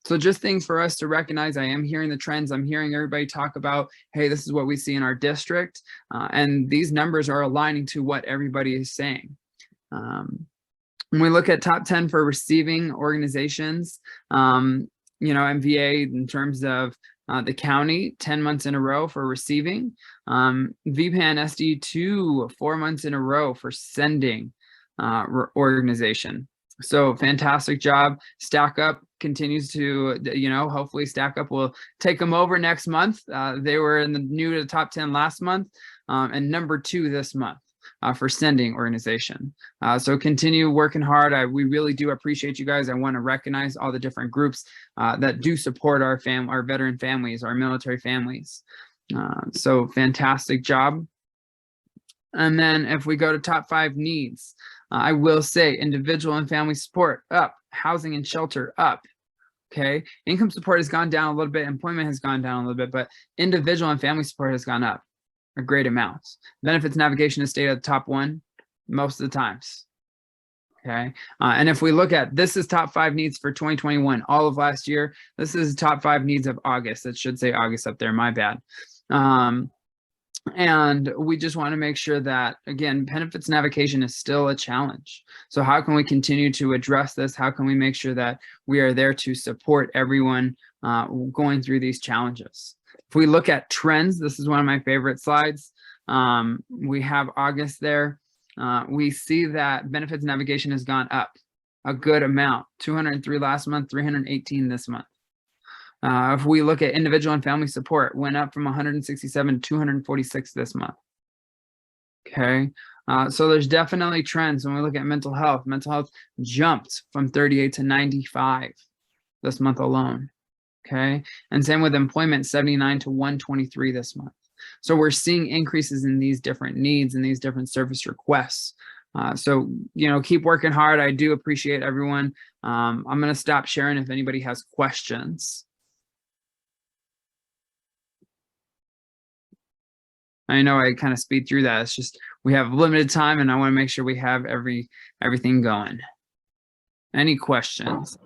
So just things for us to recognize. I am hearing the trends. I'm hearing everybody talk about, hey, this is what we see in our district. And these numbers are aligning to what everybody is saying. When we look at top 10 for receiving organizations, MVA in terms of the county, 10 months in a row for receiving. VPAN SD2, 4 months in a row for sending organization. So fantastic job. Stack Up continues to, hopefully Stack Up will take them over next month. They were new to the top 10 last month and number 2 this month for sending organization. So continue working hard. We really do appreciate you guys. I want to recognize all the different groups that do support our veteran families, our military families. So fantastic job. And then if we go to top 5 needs, I will say individual and family support up, housing and shelter up. Okay, income support has gone down a little bit, employment has gone down a little bit, but individual and family support has gone up a great amount. Benefits navigation has stayed at the top 1 most of the times. Okay, and if we look at, this is top 5 needs for 2021, all of last year. This is top 5 needs of August. It should say August up there, my bad. And we just want to make sure that, again, benefits navigation is still a challenge. So how can we continue to address this? How can we make sure that we are there to support everyone going through these challenges? If we look at trends, this is one of my favorite slides. We have August there. We see that benefits navigation has gone up a good amount, 203 last month, 318 this month. If we look at individual and family support, went up from 167 to 246 this month. Okay, so there's definitely trends. When we look at mental health jumped from 38 to 95 this month alone. Okay, and same with employment, 79 to 123 this month. So we're seeing increases in these different needs and these different service requests. So, keep working hard. I do appreciate everyone. I'm going to stop sharing if anybody has questions. I know I kind of speed through that. It's just we have limited time and I want to make sure we have everything going. Any questions?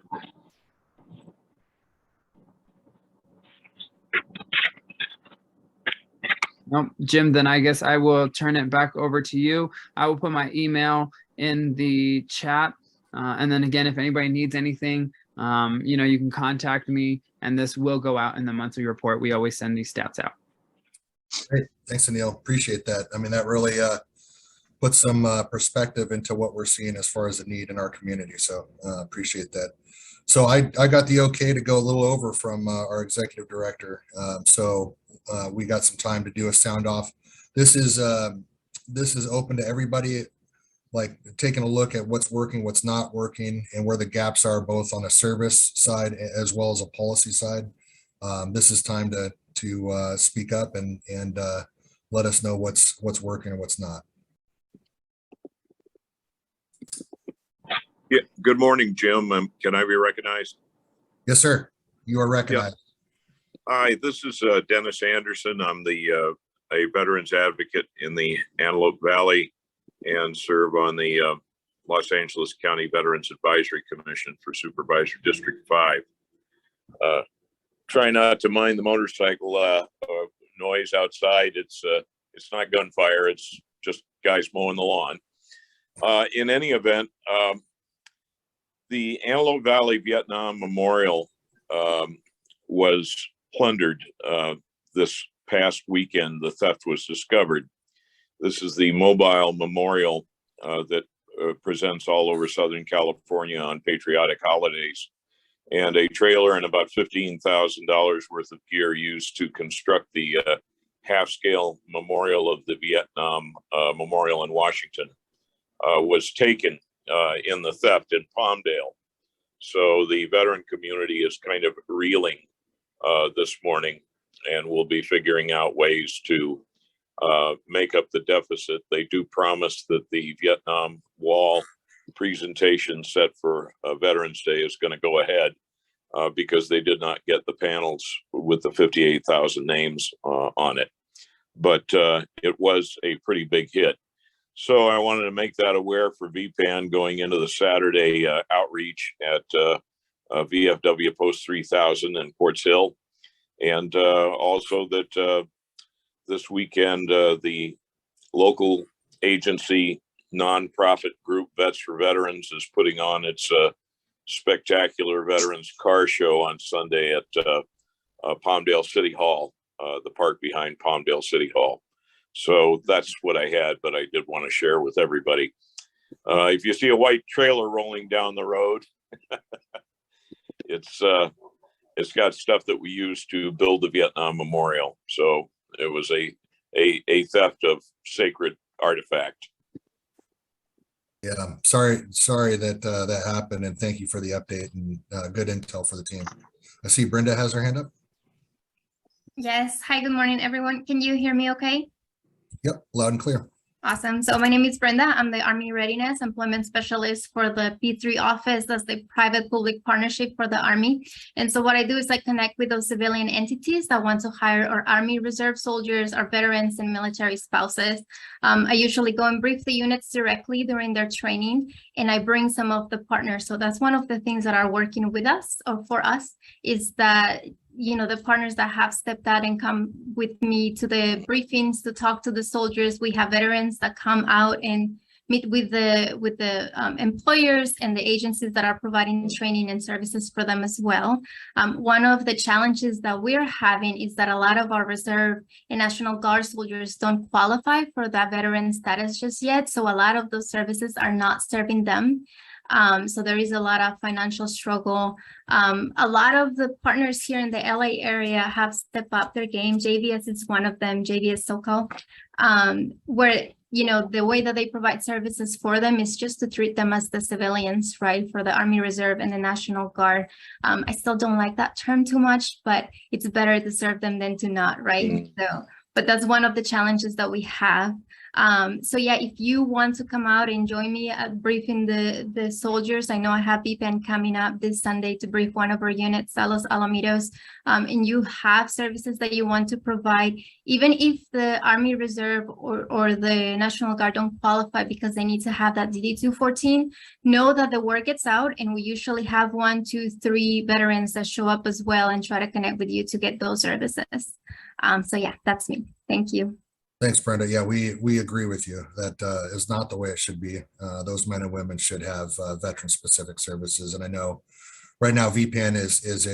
Nope. Jim, then I guess I will turn it back over to you. I will put my email in the chat And then again, if anybody needs anything, you can contact me, and this will go out in the monthly report. We always send these stats out. Great. Thanks, Anil. Appreciate that. I mean, that really puts some perspective into what we're seeing as far as the need in our community. So appreciate that. So I got the okay to go a little over from our executive director. So we got some time to do a sound off. This is open to everybody, like taking a look at what's working, what's not working, and where the gaps are, both on a service side as well as a policy side. This is time to speak up and let us know what's working and what's not. Yeah. Good morning, Jim. Can I be recognized? Yes, sir. You are recognized. Yeah. Hi, this is Dennis Anderson. I'm the a veterans advocate in the Antelope Valley and serve on the Los Angeles County Veterans Advisory Commission for Supervisor District 5. Try not to mind the motorcycle noise outside. It's not gunfire. It's just guys mowing the lawn. In any event, the Antelope Valley Vietnam Memorial was plundered this past weekend. The theft was discovered. This is the mobile memorial that presents all over Southern California on patriotic holidays. And a trailer and about $15,000 worth of gear used to construct the half-scale memorial of the Vietnam Memorial in Washington was taken in the theft in Palmdale. So the veteran community is kind of reeling this morning, and we'll be figuring out ways to make up the deficit. They do promise that the Vietnam Wall presentation set for Veterans Day is going to go ahead because they did not get the panels with the 58,000 names on it. But it was a pretty big hit. So I wanted to make that aware for VPAN going into the Saturday outreach at VFW Post 3000 in Quartz Hill. And also that this weekend, the local agency nonprofit group Vets for Veterans is putting on its spectacular veterans car show on Sunday at Palmdale City Hall, the park behind Palmdale City Hall. So that's what I had, but I did want to share with everybody. If you see a white trailer rolling down the road, it's got stuff that we used to build the Vietnam Memorial. So it was a theft of sacred artifact. Yeah, sorry that that happened, and thank you for the update and good intel for the team. I see Brenda has her hand up. Yes. Hi, good morning, everyone. Can you hear me okay? Yep, loud and clear. Awesome. So my name is Brenda. I'm the Army Readiness Employment Specialist for the P3 office. That's the private-public partnership for the Army. And so what I do is I connect with those civilian entities that want to hire our Army Reserve soldiers, our veterans, and military spouses. I usually go and brief the units directly during their training, and I bring some of the partners. So that's one of the things that are working with us or for us is that the partners that have stepped out and come with me to the briefings to talk to the soldiers. We have veterans that come out and meet with the employers and the agencies that are providing training and services for them as well. One of the challenges that we're having is that a lot of our Reserve and National Guard soldiers don't qualify for that veteran status just yet. So a lot of those services are not serving them. So there is a lot of financial struggle. A lot of the partners here in the LA area have stepped up their game. JVS is one of them, JVS SoCal, where, the way that they provide services for them is just to treat them as the civilians, right? For the Army Reserve and the National Guard. I still don't like that term too much, but it's better to serve them than to not, right? So, but that's one of the challenges that we have. So yeah, if you want to come out and join me at briefing the soldiers, I know I have VPAN coming up this Sunday to brief one of our units, Los Alamitos, and you have services that you want to provide, even if the Army Reserve or the National Guard don't qualify because they need to have that DD-214, know that the word gets out, and we usually have 1, 2, 3 veterans that show up as well and try to connect with you to get those services. So yeah, that's me. Thank you. Thanks, Brenda. Yeah, we agree with you. That is not the way it should be. Those men and women should have veteran-specific services. And I know right now VPN is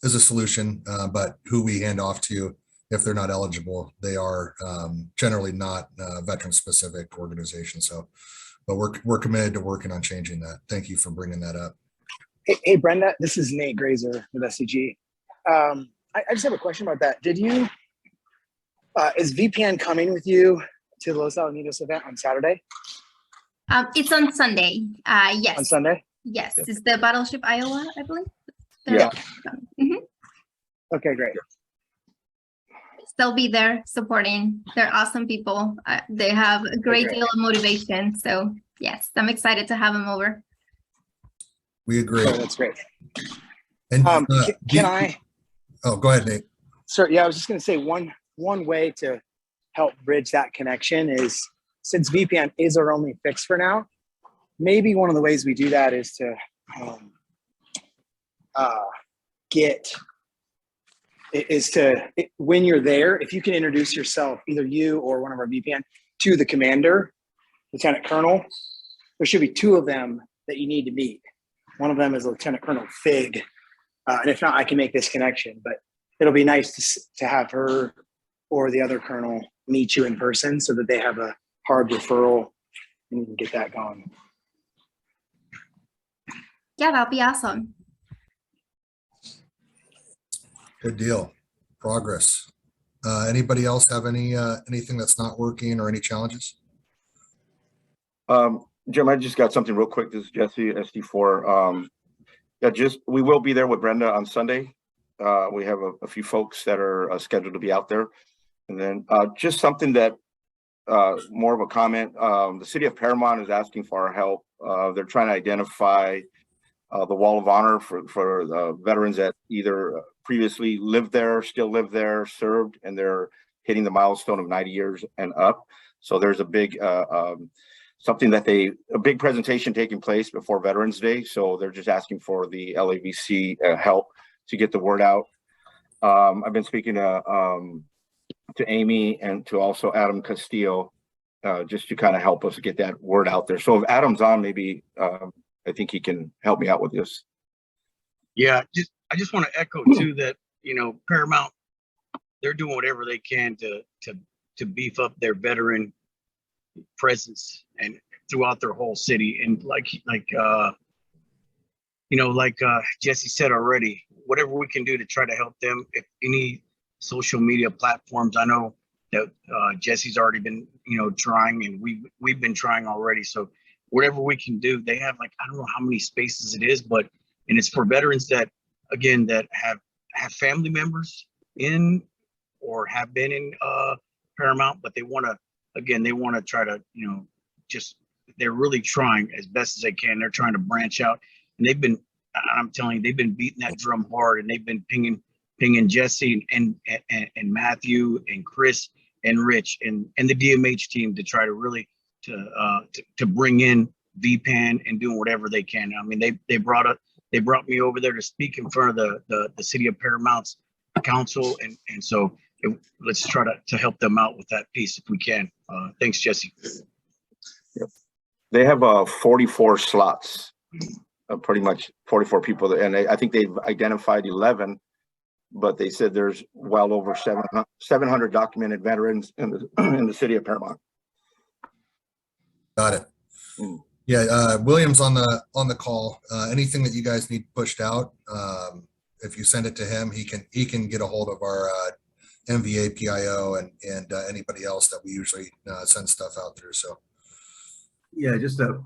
a solution, but who we hand off to if they're not eligible, they are generally not veteran-specific organizations. So, but we're committed to working on changing that. Thank you for bringing that up. Hey, Brenda, this is Nate Grazer with SCG. I just have a question about that. Did you, is VPN coming with you to the Los Alamitos event on Saturday? It's on Sunday. Yes. On Sunday? Yes, it's the Battleship Iowa, I believe. Yeah. Mhm. Okay, great. They'll be there supporting. They're awesome people. They have a great Okay. deal of motivation. So yes, I'm excited to have them over. We agree. Oh, that's great. And can I? Oh, go ahead, Nate. Sir, yeah, I was just going to say one way to help bridge that connection is, since VPN is our only fix for now, maybe one of the ways we do that is to when you're there, if you can introduce yourself, either you or one of our VPN, to the commander, Lieutenant Colonel. There should be two of them that you need to meet. One of them is Lieutenant Colonel Fig, and if not, I can make this connection. But it'll be nice to have her or the other colonel meet you in person so that they have a hard referral and you can get that going. Yeah, that'll be awesome. Good deal. Progress. Anybody else have anything that's not working or any challenges? Jim, I just got something real quick. This is Jesse, SD4. Yeah, we will be there with Brenda on Sunday. We have a few folks that are scheduled to be out there. And then just something that more of a comment. The city of Paramount is asking for our help. They're trying to identify the Wall of Honor for the veterans that either previously lived there, still live there, served, and they're hitting the milestone of 90 years and up. So there's a big a big presentation taking place before Veterans Day. So they're just asking for the LAVC help to get the word out. I've been speaking to Amy and to also Adam Castillo, just to kind of help us get that word out there. So if Adam's on, maybe I think he can help me out with this. Yeah, I just want to echo too that, Paramount, they're doing whatever they can to beef up their veteran presence and throughout their whole city. And like Jesse said already, whatever we can do to try to help them. If any social media platforms, I know that Jesse's already been trying, and we've been trying already. So whatever we can do, they have I don't know how many spaces it is, and it's for veterans that, again, that have family members in or have been in Paramount, but they want to try to, they're really trying as best as they can. They're trying to branch out, and I'm telling you, they've been beating that drum hard, and they've been pinging Jesse and Matthew and Chris and Rich and the DMH team to try to really to bring in VPAN and doing whatever they can. I mean, they brought me over there to speak in front of the city of Paramount's council, and so let's try to help them out with that piece if we can. Thanks, Jesse. Yep. They have 44 slots, pretty much 44 people, and I think they've identified 11, but they said there's well over 700 documented veterans in the city of Paramount. Got it. Yeah, William's on the call. Anything that you guys need pushed out, if you send it to him, he can get a hold of our MVA PIO and anybody else that we usually send stuff out through. So yeah, just a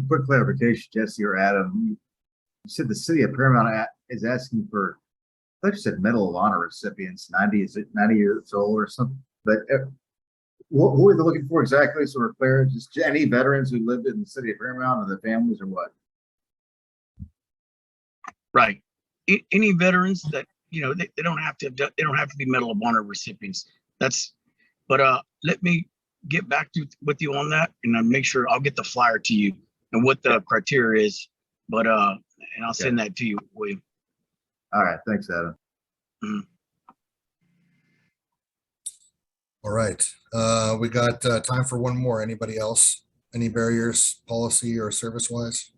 quick clarification, Jesse or Adam. You said the city of Paramount is asking for, I thought you said Medal of Honor recipients, 90 years old or something, but what are they looking for exactly? So we're clear, just any veterans who lived in the city of Paramount and their families, or what? Right. Any veterans that, they don't have to be Medal of Honor recipients. But let me get back with you on that, and I'll make sure I'll get the flyer to you and what the criteria is. But and I'll send that to you, William. All right, thanks, Adam. All right, we got time for one more. Anybody else? Any barriers, policy or service wise?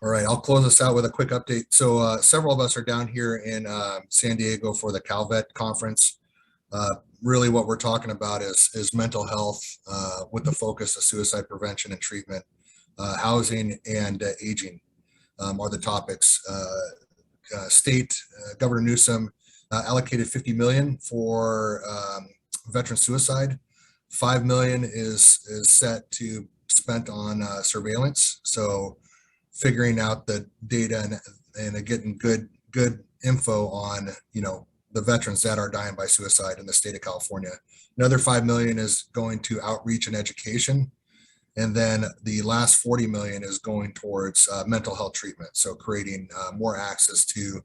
All right, I'll close this out with a quick update. So several of us are down here in San Diego for the CalVet conference. Really what we're talking about is mental health with the focus of suicide prevention and treatment. Housing and aging are the topics. State Governor Newsom allocated 50 million for veteran suicide. 5 million is set to spent on surveillance. So figuring out the data and getting good info on, you know, the veterans that are dying by suicide in the state of California. Another 5 million is going to outreach and education. And then the last 40 million is going towards mental health treatment. So creating more access to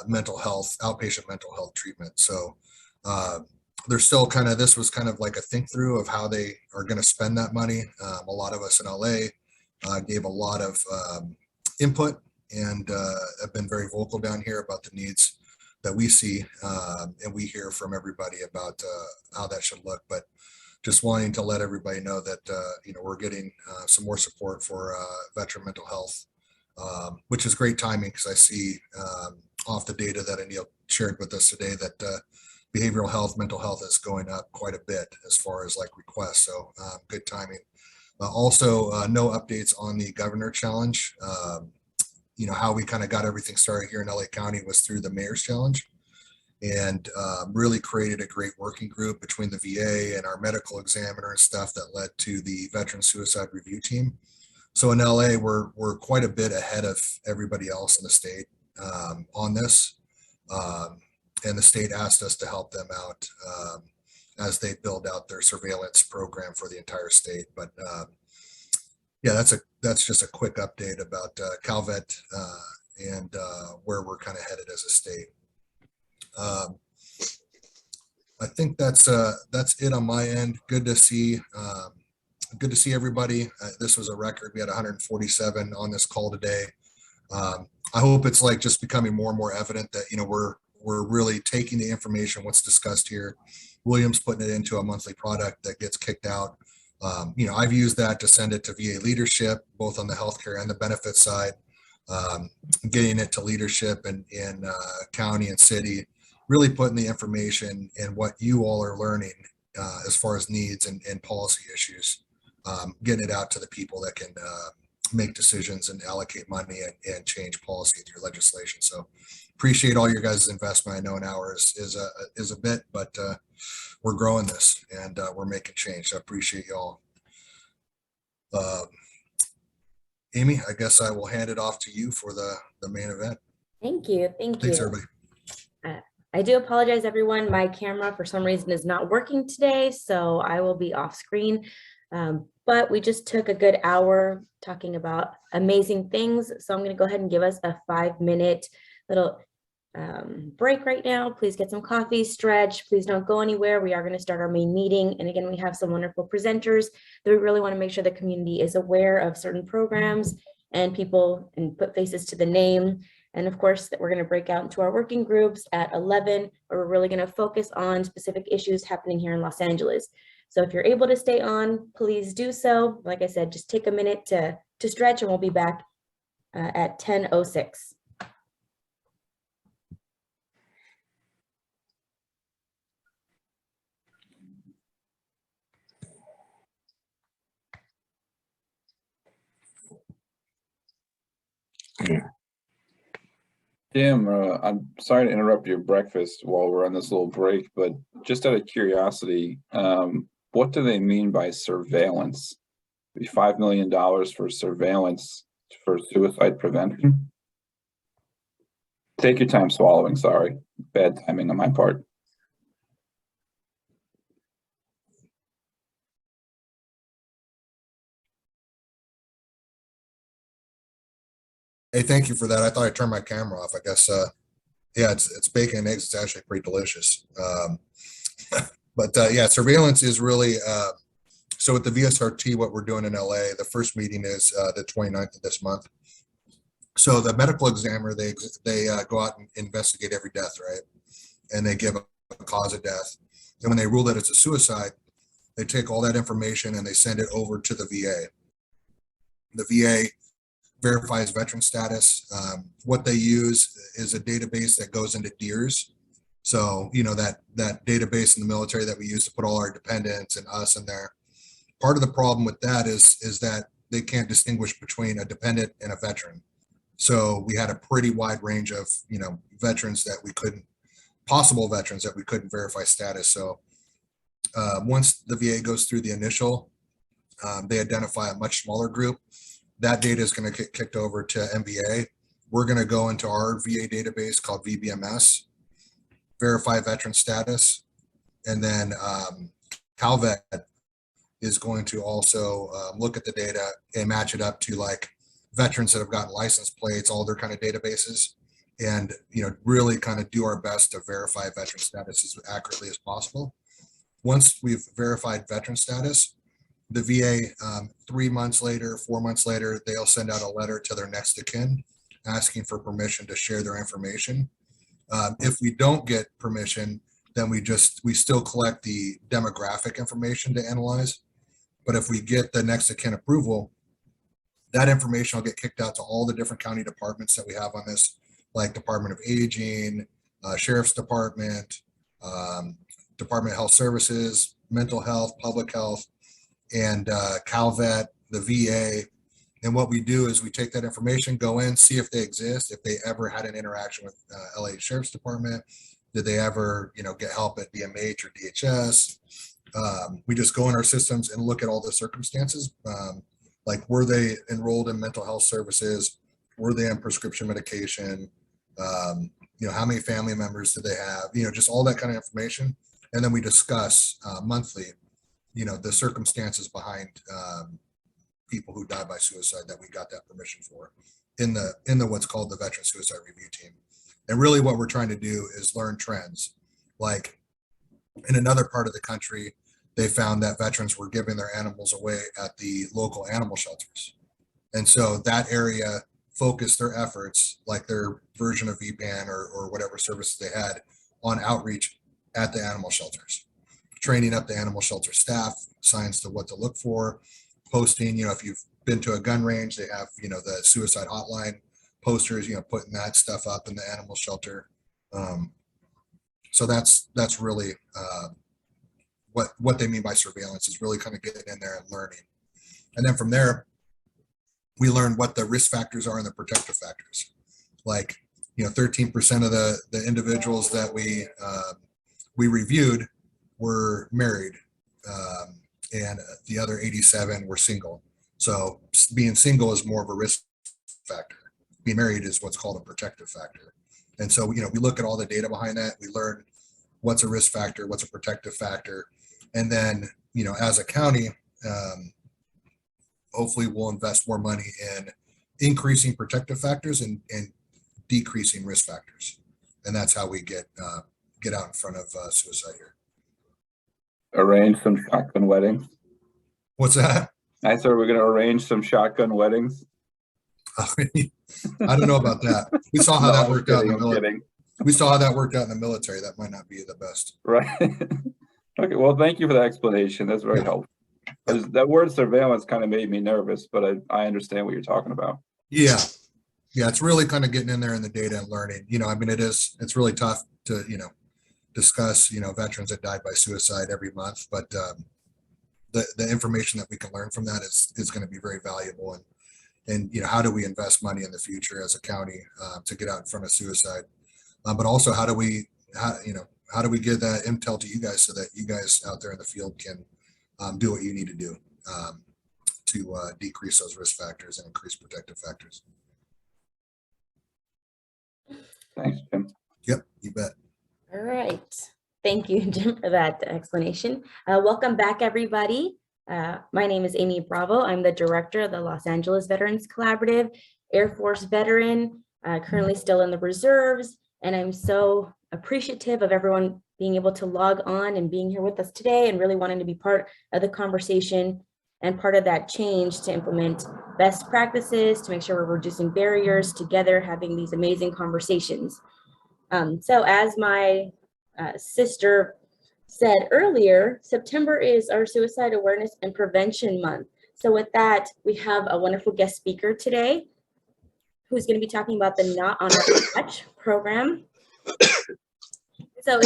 mental health, outpatient mental health treatment. So there's still kind of, this was kind of like a think through of how they are going to spend that money. A lot of us in LA gave a lot of input and have been very vocal down here about the needs that we see, and we hear from everybody about how that should look. But just wanting to let everybody know that you know, we're getting some more support for veteran mental health, which is great timing because I see off the data that Anil shared with us today that behavioral health, mental health is going up quite a bit as far as like requests. So good timing. Also, no updates on the governor challenge. You know, how we kind of got everything started here in LA County was through the mayor's challenge, and really created a great working group between the VA and our medical examiner and stuff that led to the veteran suicide review team. So in LA, we're quite a bit ahead of everybody else in the state on this. And the state asked us to help them out as they build out their surveillance program for the entire state. But yeah, that's just a quick update about CalVet and where we're kind of headed as a state. I think that's it on my end. Good to see everybody. This was a record. We had 147 on this call today. I hope it's like just becoming more and more evident that, you know, we're really taking the information, what's discussed here. William's putting it into a monthly product that gets kicked out. You know, I've used that to send it to VA leadership, both on the healthcare and the benefit side, getting it to leadership in county and city, really putting the information and what you all are learning as far as needs and policy issues, getting it out to the people that can make decisions and allocate money and change policy through legislation. So appreciate all your guys' investment. I know an hour is a bit, but we're growing this and we're making change. So I appreciate y'all. Amy, I guess I will hand it off to you for the main event. Thank you. Thanks, everybody. I do apologize, everyone. My camera for some reason is not working today, so I will be off screen. But we just took a good hour talking about amazing things. So I'm going to go ahead and give us a 5-minute little break right now. Please get some coffee, stretch. Please don't go anywhere. We are going to start our main meeting. And again, we have some wonderful presenters that we really want to make sure the community is aware of certain programs and people and put faces to the name. And of course, that we're going to break out into our working groups at 11, where we're really going to focus on specific issues happening here in Los Angeles. So if you're able to stay on, please do so. Like I said, just take a minute to stretch and we'll be back at 10:06. Tim, I'm sorry to interrupt your breakfast while we're on this little break, but just out of curiosity, what do they mean by surveillance? $5 million for surveillance for suicide prevention? Take your time swallowing, sorry. Bad timing on my part. Hey, thank you for that. I thought I turned my camera off. I guess, yeah, it's bacon and eggs. It's actually pretty delicious. But yeah, surveillance is really, so with the VSRT, what we're doing in LA, the first meeting is the 29th of this month. So the medical examiner, they go out and investigate every death, right? And they give a cause of death. And when they rule that it's a suicide, they take all that information and they send it over to the VA. The VA verifies veteran status. What they use is a database that goes into DEERS. So, you know, that database in the military that we use to put all our dependents and us in there. Part of the problem with that is that they can't distinguish between a dependent and a veteran. So we had a pretty wide range of, you know, veterans that we couldn't, possible veterans that we couldn't verify status. So once the VA goes through the initial, they identify a much smaller group. That data is going to get kicked over to MVA. We're going to go into our VA database called VBMS, verify veteran status, and then CalVet is going to also look at the data and match it up to like veterans that have gotten license plates, all their kind of databases, and, you know, really kind of do our best to verify veteran status as accurately as possible. Once we've verified veteran status, the VA, 3 months later, 4 months later, they'll send out a letter to their next of kin asking for permission to share their information. If we don't get permission, then we still collect the demographic information to analyze. But if we get the next of kin approval, that information will get kicked out to all the different county departments that we have on this, like Department of Aging, Sheriff's Department, Department of Health Services, Mental Health, Public Health, and CalVet, the VA. And what we do is we take that information, go in, see if they exist, if they ever had an interaction with LA Sheriff's Department, did they ever, you know, get help at DMH or DHS. We just go in our systems and look at all the circumstances. Like, were they enrolled in mental health services? Were they on prescription medication? You know, how many family members did they have? You know, just all that kind of information. And then we discuss monthly, you know, the circumstances behind people who die by suicide that we got that permission for in the what's called the Veteran Suicide Review Team. And really what we're trying to do is learn trends. Like in another part of the country, they found that veterans were giving their animals away at the local animal shelters. And so that area focused their efforts, like their version of VPAN or whatever services they had, on outreach at the animal shelters, training up the animal shelter staff, signs to what to look for, posting, you know, if you've been to a gun range, they have, you know, the suicide hotline posters, you know, putting that stuff up in the animal shelter. So that's really what they mean by surveillance, is really kind of getting in there and learning. And then from there, we learn what the risk factors are and the protective factors. Like, you know, 13% of the individuals that we reviewed were married, and the other 87 were single. So being single is more of a risk factor. Being married is what's called a protective factor. And so, you know, we look at all the data behind that. We learn what's a risk factor, what's a protective factor. And then, you know, as a county, hopefully we'll invest more money in increasing protective factors and decreasing risk factors. And that's how we get out in front of suicide here. Arrange some shotgun weddings. What's that? I said we're going to arrange some shotgun weddings. I don't know about that. We saw how that worked out in the military. We saw how that worked out in the military. That might not be the best. Right. Okay. Well, thank you for the explanation. That's very helpful. That word surveillance kind of made me nervous, but I understand what you're talking about. Yeah. Yeah. It's really kind of getting in there in the data and learning. You know, I mean, it's really tough to, you know, discuss, you know, veterans that died by suicide every month, but the information that we can learn from that is going to be very valuable. And, you know, how do we invest money in the future as a county to get out in front of suicide? But also, how do we get that intel to you guys so that you guys out there in the field can do what you need to do to decrease those risk factors and increase protective factors. Thanks, Jim. Yep, you bet. All right. Thank you, Jim, for that explanation. Welcome back, everybody. My name is Amy Bravo. I'm the director of the Los Angeles Veterans Collaborative, Air Force veteran, currently still in the reserves. And I'm so appreciative of everyone being able to log on and being here with us today and really wanting to be part of the conversation and part of that change to implement best practices, to make sure we're reducing barriers together, having these amazing conversations. So as my sister said earlier, September is our Suicide Awareness and Prevention Month. So with that, we have a wonderful guest speaker today who's going to be talking about the Not on Our Watch program. So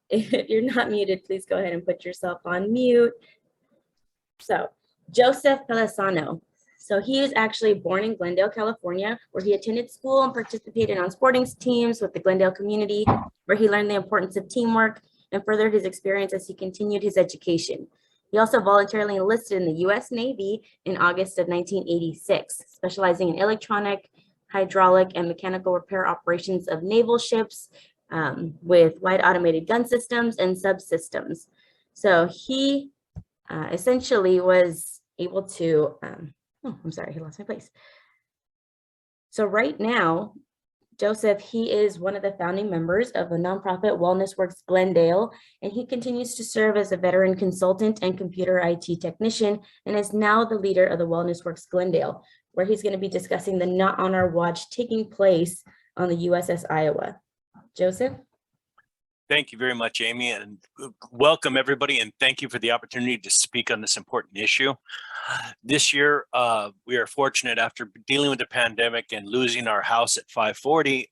if you're not muted, please go ahead and put yourself on mute. So Joseph Pelesano. So he is actually born in Glendale, California, where he attended school and participated on sporting teams with the Glendale community, where he learned the importance of teamwork and furthered his experience as he continued his education. He also voluntarily enlisted in the U.S. Navy in August of 1986, specializing in electronic, hydraulic, and mechanical repair operations of naval ships with wide automated gun systems and subsystems. So he essentially was able to, oh, I'm sorry, he lost my place. So right now, Joseph, he is one of the founding members of the nonprofit Wellness Works Glendale, and he continues to serve as a veteran consultant and computer IT technician, and is now the leader of the Wellness Works Glendale, where he's going to be discussing the Not on Our Watch taking place on the USS Iowa. Joseph? Thank you very much, Amy, and welcome everybody, and thank you for the opportunity to speak on this important issue. This year, we are fortunate, after dealing with the pandemic and losing our house at 540,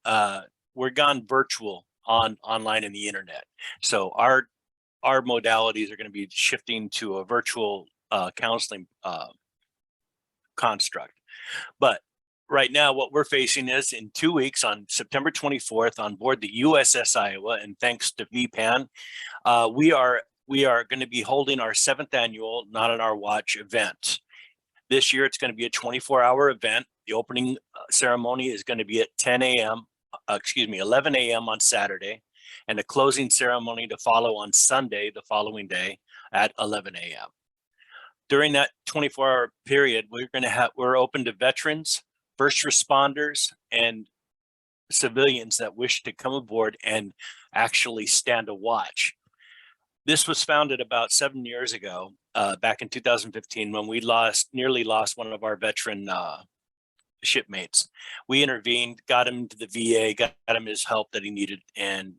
we're gone virtual online and the internet. So our modalities are going to be shifting to a virtual counseling construct. But right now, what we're facing is in 2 weeks, on September 24th, on board the USS Iowa, and thanks to VPAN, we are going to be holding our 7th annual Not on Our Watch event. This year, it's going to be a 24-hour event. The opening ceremony is going to be at 11 a.m. on Saturday, and the closing ceremony to follow on Sunday, the following day, at 11 a.m. During that 24-hour period, we're open to veterans, first responders, and civilians that wish to come aboard and actually stand a watch. This was founded about 7 years ago, back in 2015, when we nearly lost one of our veteran shipmates. We intervened, got him to the VA, got him his help that he needed, and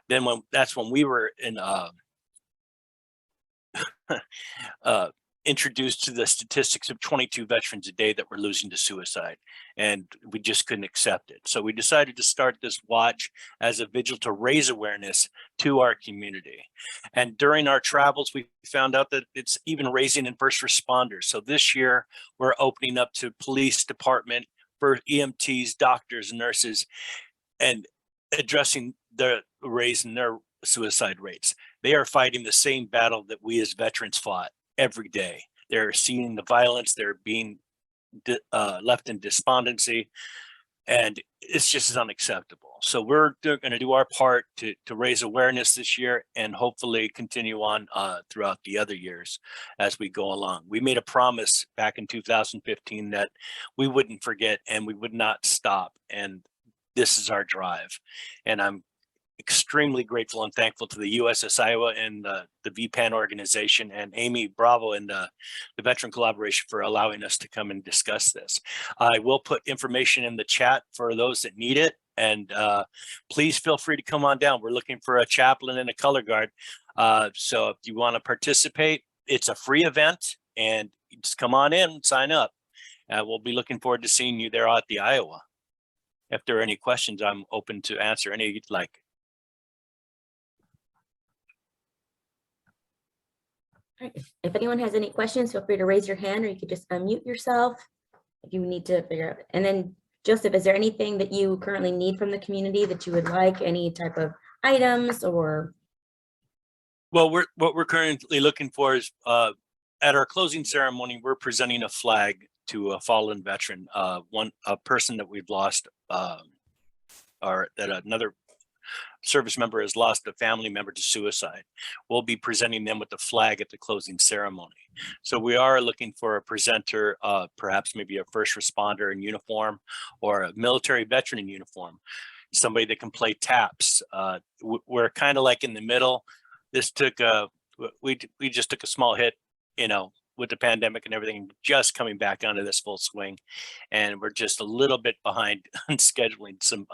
then that's when we were in introduced to the statistics of 22 veterans a day that were losing to suicide, and we just couldn't accept it. So we decided to start this watch as a vigil to raise awareness to our community. And during our travels, we found out that it's even raising in first responders. So this year, we're opening up to police department, for EMTs, doctors, nurses, and addressing raising their suicide rates. They are fighting the same battle that we as veterans fought every day. They're seeing the violence, they're being left in despondency, and it's just unacceptable. So we're going to do our part to raise awareness this year, and hopefully continue on throughout the other years as we go along. We made a promise back in 2015 that we wouldn't forget and we would not stop, and this is our drive. And I'm extremely grateful and thankful to the USS Iowa and the VPAN organization, and Amy Bravo and the Veteran Collaboration for allowing us to come and discuss this. I will put information in the chat for those that need it, and please feel free to come on down. We're looking for a chaplain and a color guard. So if you want to participate, it's a free event, and you just come on in and sign up. We'll be looking forward to seeing you there at the Iowa. If there are any questions, I'm open to answer any you'd like. If anyone has any questions, feel free to raise your hand, or you could just unmute yourself if you need to figure out. And then Joseph, is there anything that you currently need from the community that you would like, any type of items or? Well, what we're currently looking for is at our closing ceremony, we're presenting a flag to a fallen veteran, a person that we've lost, or that another service member has lost a family member to suicide. We'll be presenting them with the flag at the closing ceremony. So we are looking for a presenter, perhaps maybe a first responder in uniform or a military veteran in uniform, somebody that can play taps. We're kind of like in the middle. This took we just took a small hit, you know, with the pandemic and everything, just coming back onto this full swing, and we're just a little bit behind on scheduling some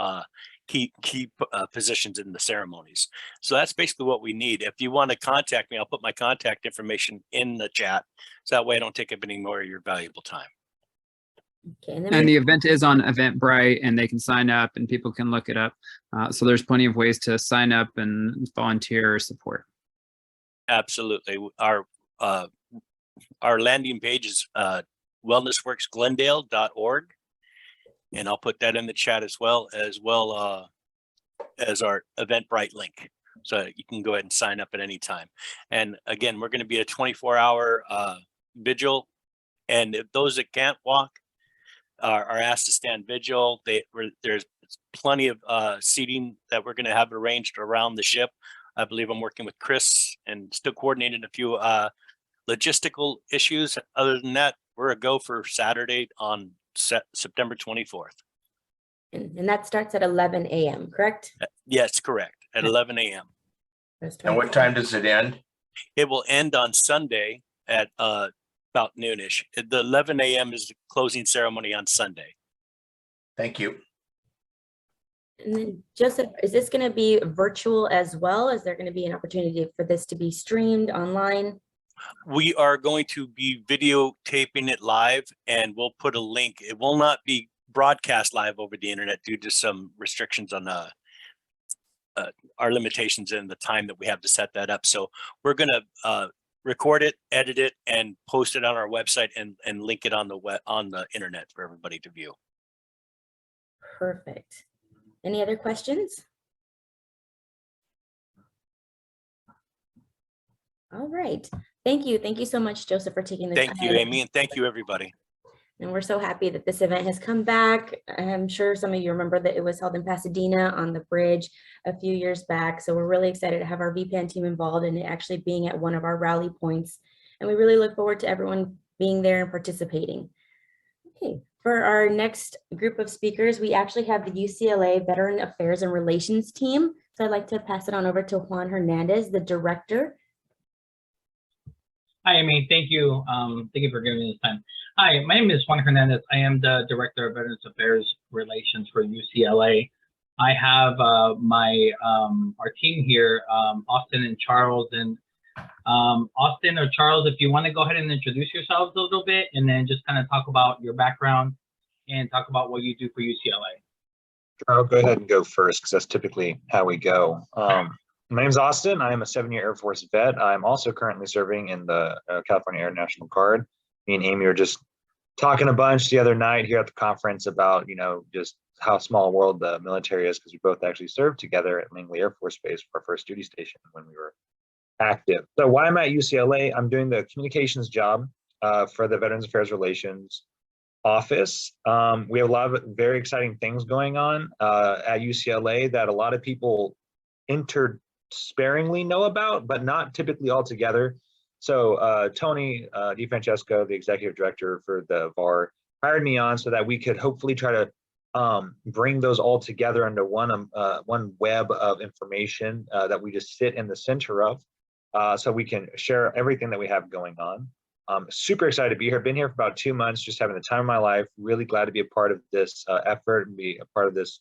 key positions in the ceremonies. So that's basically what we need. If you want to contact me, I'll put my contact information in the chat, so that way I don't take up any more of your valuable time. Okay, And the event is on Eventbrite, and they can sign up and people can look it up. So there's plenty of ways to sign up and volunteer or support. Absolutely. Our landing page is wellnessworksglendale.org, and I'll put that in the chat as well as our Eventbrite link, so you can go ahead and sign up at any time. And again, we're going to be a 24-hour vigil, and if those that can't walk are asked to stand vigil, there's plenty of seating that we're going to have arranged around the ship. I believe I'm working with Chris and still coordinating a few logistical issues. Other than that, we're a go for Saturday on September 24th. And that starts at 11 a.m., correct? Yes, correct. At 11 a.m. And what time does it end? It will end on Sunday at about noonish. The 11 a.m. is the closing ceremony on Sunday. Thank you. And then Joseph, is this going to be virtual as well? Is there going to be an opportunity for this to be streamed online? We are going to be videotaping it live, and we'll put a link. It will not be broadcast live over the internet due to some restrictions on our limitations and the time that we have to set that up. So we're going to record it, edit it, and post it on our website and link it on the internet for everybody to view. Perfect. Any other questions? All right. Thank you. Thank you so much, Joseph, for taking the time. Thank you, Amy, and thank you, everybody. And we're so happy that this event has come back. I'm sure some of you remember that it was held in Pasadena on the bridge a few years back. So we're really excited to have our VPAN team involved and it actually being at one of our rally points. And we really look forward to everyone being there and participating. Okay, for our next group of speakers, we actually have the UCLA Veteran Affairs and Relations team. So I'd like to pass it on over to Juan Hernandez, the director. Hi, Amy. Thank you. Thank you for giving me this time. Hi, my name is Juan Hernandez. I am the Director of Veterans Affairs Relations for UCLA. I have our team here, Austin and Charles. And Austin or Charles, if you want to go ahead and introduce yourselves a little bit and then just kind of talk about your background and talk about what you do for UCLA. I'll go ahead and go first because that's typically how we go. My name is Austin. I am a 7-year Air Force vet. I'm also currently serving in the California Air National Guard. Me and Amy were just talking a bunch the other night here at the conference about, you know, just how small a world the military is because we both actually served together at Langley Air Force Base for our first duty station when we were active. So why I'm at UCLA, I'm doing the communications job for the Veterans Affairs Relations office. We have a lot of very exciting things going on at UCLA that a lot of people sparingly know about, but not typically all together. So Tony DeFrancesco, the executive director for the VAR, hired me on so that we could hopefully try to bring those all together into one web of information that we just sit in the center of, so we can share everything that we have going on. I'm super excited to be here. Been here for about 2 months, just having the time of my life. Really glad to be a part of this effort and be a part of this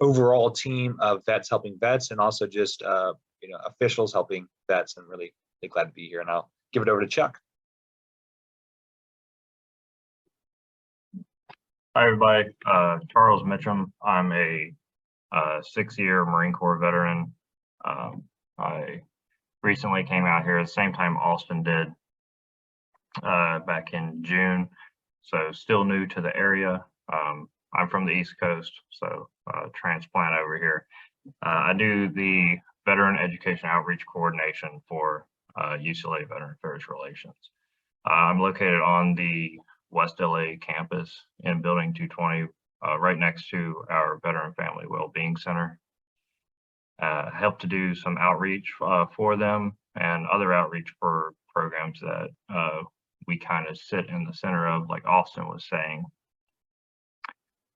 overall team of vets helping vets, and also just you know, officials helping vets, and really glad to be here. And I'll give it over to Chuck. Hi, everybody. Charles Mitchum. I'm a 6-year Marine Corps veteran. I recently came out here at the same time Austin did, back in June. So still new to the area. I'm from the East Coast, so transplant over here. I do the Veteran Education Outreach Coordination for UCLA Veteran Affairs Relations. I'm located on the West LA campus in Building 220, right next to our Veteran Family Wellbeing Center. Help to do some outreach for them and other outreach for programs that we kind of sit in the center of, like Austin was saying.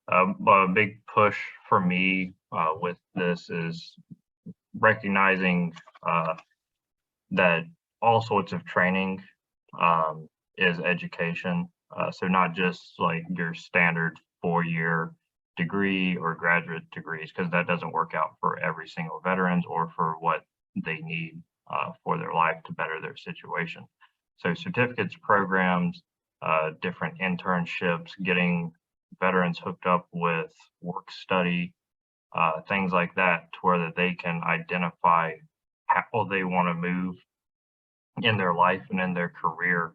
A big push for me with this is recognizing that all sorts of training is education. So not just like your standard 4-year degree or graduate degrees, because that doesn't work out for every single veterans or for what they need for their life to better their situation. So certificates, programs, different internships, getting veterans hooked up with work study, things like that, to where that they can identify how they want to move in their life and in their career,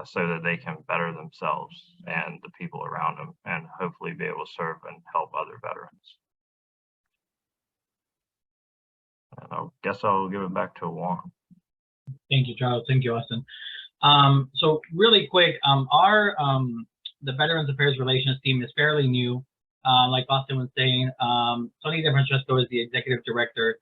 so that they can better themselves and the people around them, and hopefully be able to serve and help other veterans. And I guess I'll give it back to Juan. Thank you, Charles. Thank you, Austin. So really quick, the Veterans Affairs Relations team is fairly new. Like Austin was saying, Tony DeFrancesco is the executive director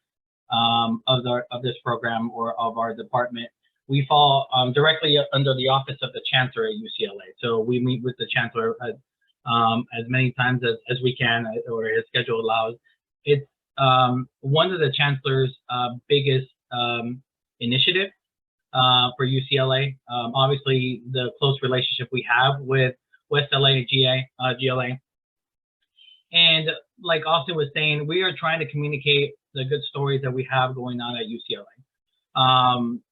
of this program, or of our department. We fall directly under the office of the chancellor at UCLA. So we meet with the chancellor as many times as we can, or his schedule allows. It's one of the chancellor's biggest initiative for UCLA. Obviously, the close relationship we have with West LA GLA. And like Austin was saying, we are trying to communicate the good stories that we have going on at UCLA.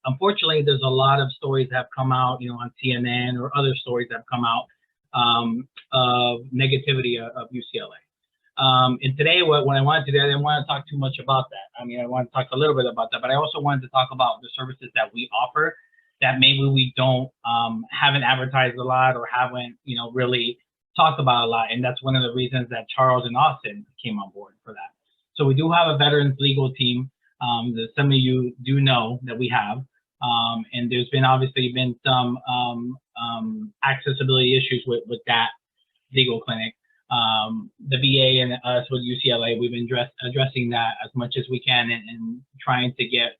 Unfortunately, there's a lot of stories that have come out, on CNN, or other stories that have come out of negativity of UCLA. And today, what I wanted to do, I didn't want to talk too much about that. I mean, I want to talk a little bit about that, but I also wanted to talk about the services that we offer that maybe we don't haven't advertised a lot, or haven't really talked about a lot. And that's one of the reasons that Charles and Austin came on board for that. So we do have a veterans legal team that some of you do know that we have. And there's obviously been some accessibility issues with that legal clinic. The VA and us with UCLA, we've been addressing that as much as we can, and trying to get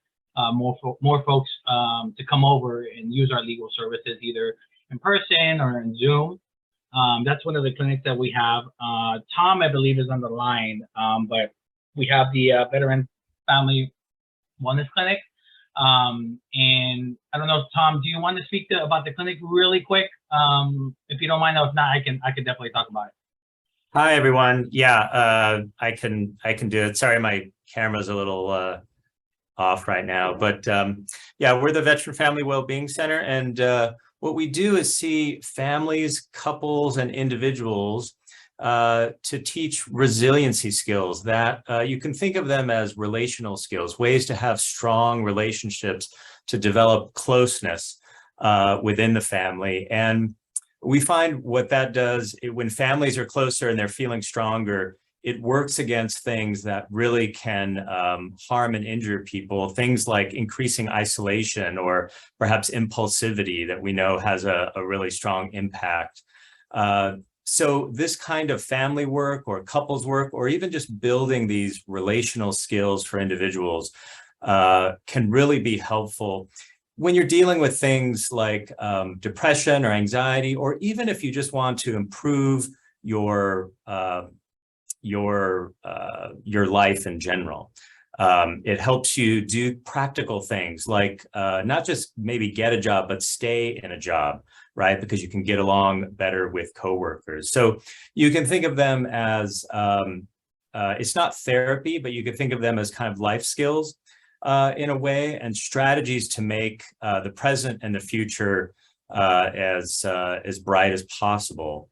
more folks to come over and use our legal services, either in person or in Zoom. That's one of the clinics that we have. Tom, I believe, is on the line, but we have the Veteran Family Wellness Clinic. And I don't know, Tom, do you want to speak about the clinic really quick? If you don't mind, if not, I can definitely talk about it. Hi, everyone. Yeah, I can do it. Sorry, my camera's a little off right now, but yeah, we're the Veteran Family Wellbeing Center, and what we do is see families, couples, and individuals to teach resiliency skills that you can think of them as relational skills, ways to have strong relationships, to develop closeness within the family. And we find what that does, when families are closer and they're feeling stronger, it works against things that really can harm and injure people, things like increasing isolation or perhaps impulsivity that we know has a really strong impact. So this kind of family work or couples work, or even just building these relational skills for individuals can really be helpful when you're dealing with things like depression or anxiety, or even if you just want to improve your life in general. It helps you do practical things like not just maybe get a job, but stay in a job, right? Because you can get along better with coworkers. So you can think of them as, it's not therapy, but you can think of them as kind of life skills in a way, and strategies to make the present and the future as bright as possible.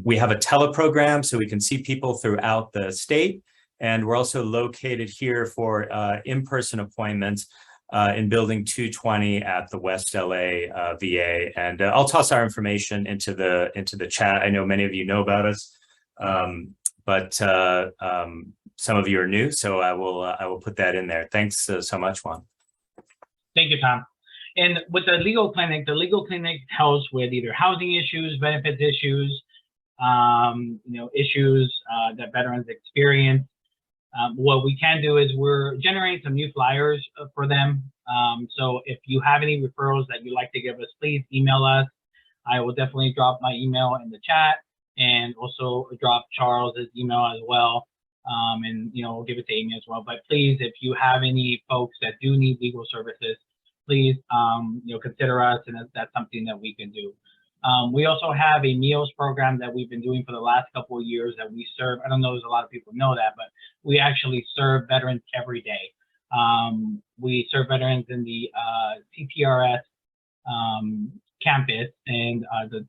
We have a teleprogram, so we can see people throughout the state, and we're also located here for in-person appointments in Building 220 at the West LA VA. And I'll toss our information into the chat. I know many of you know about us, but some of you are new, so I will put that in there. Thanks so much, Juan. Thank you, Tom. And with the legal clinic helps with either housing issues, benefits issues, issues that veterans experience. What we can do is we're generating some new flyers for them. So if you have any referrals that you'd like to give us, please email us. I will definitely drop my email in the chat, and also drop Charles's email as well. and we'll give it to Amy as well. But please, if you have any folks that do need legal services, please consider us, and that's something that we can do. We also have a meals program that we've been doing for the last couple of years that we serve. I don't know if a lot of people know that, but we actually serve veterans every day. We serve veterans in the CPRS campus and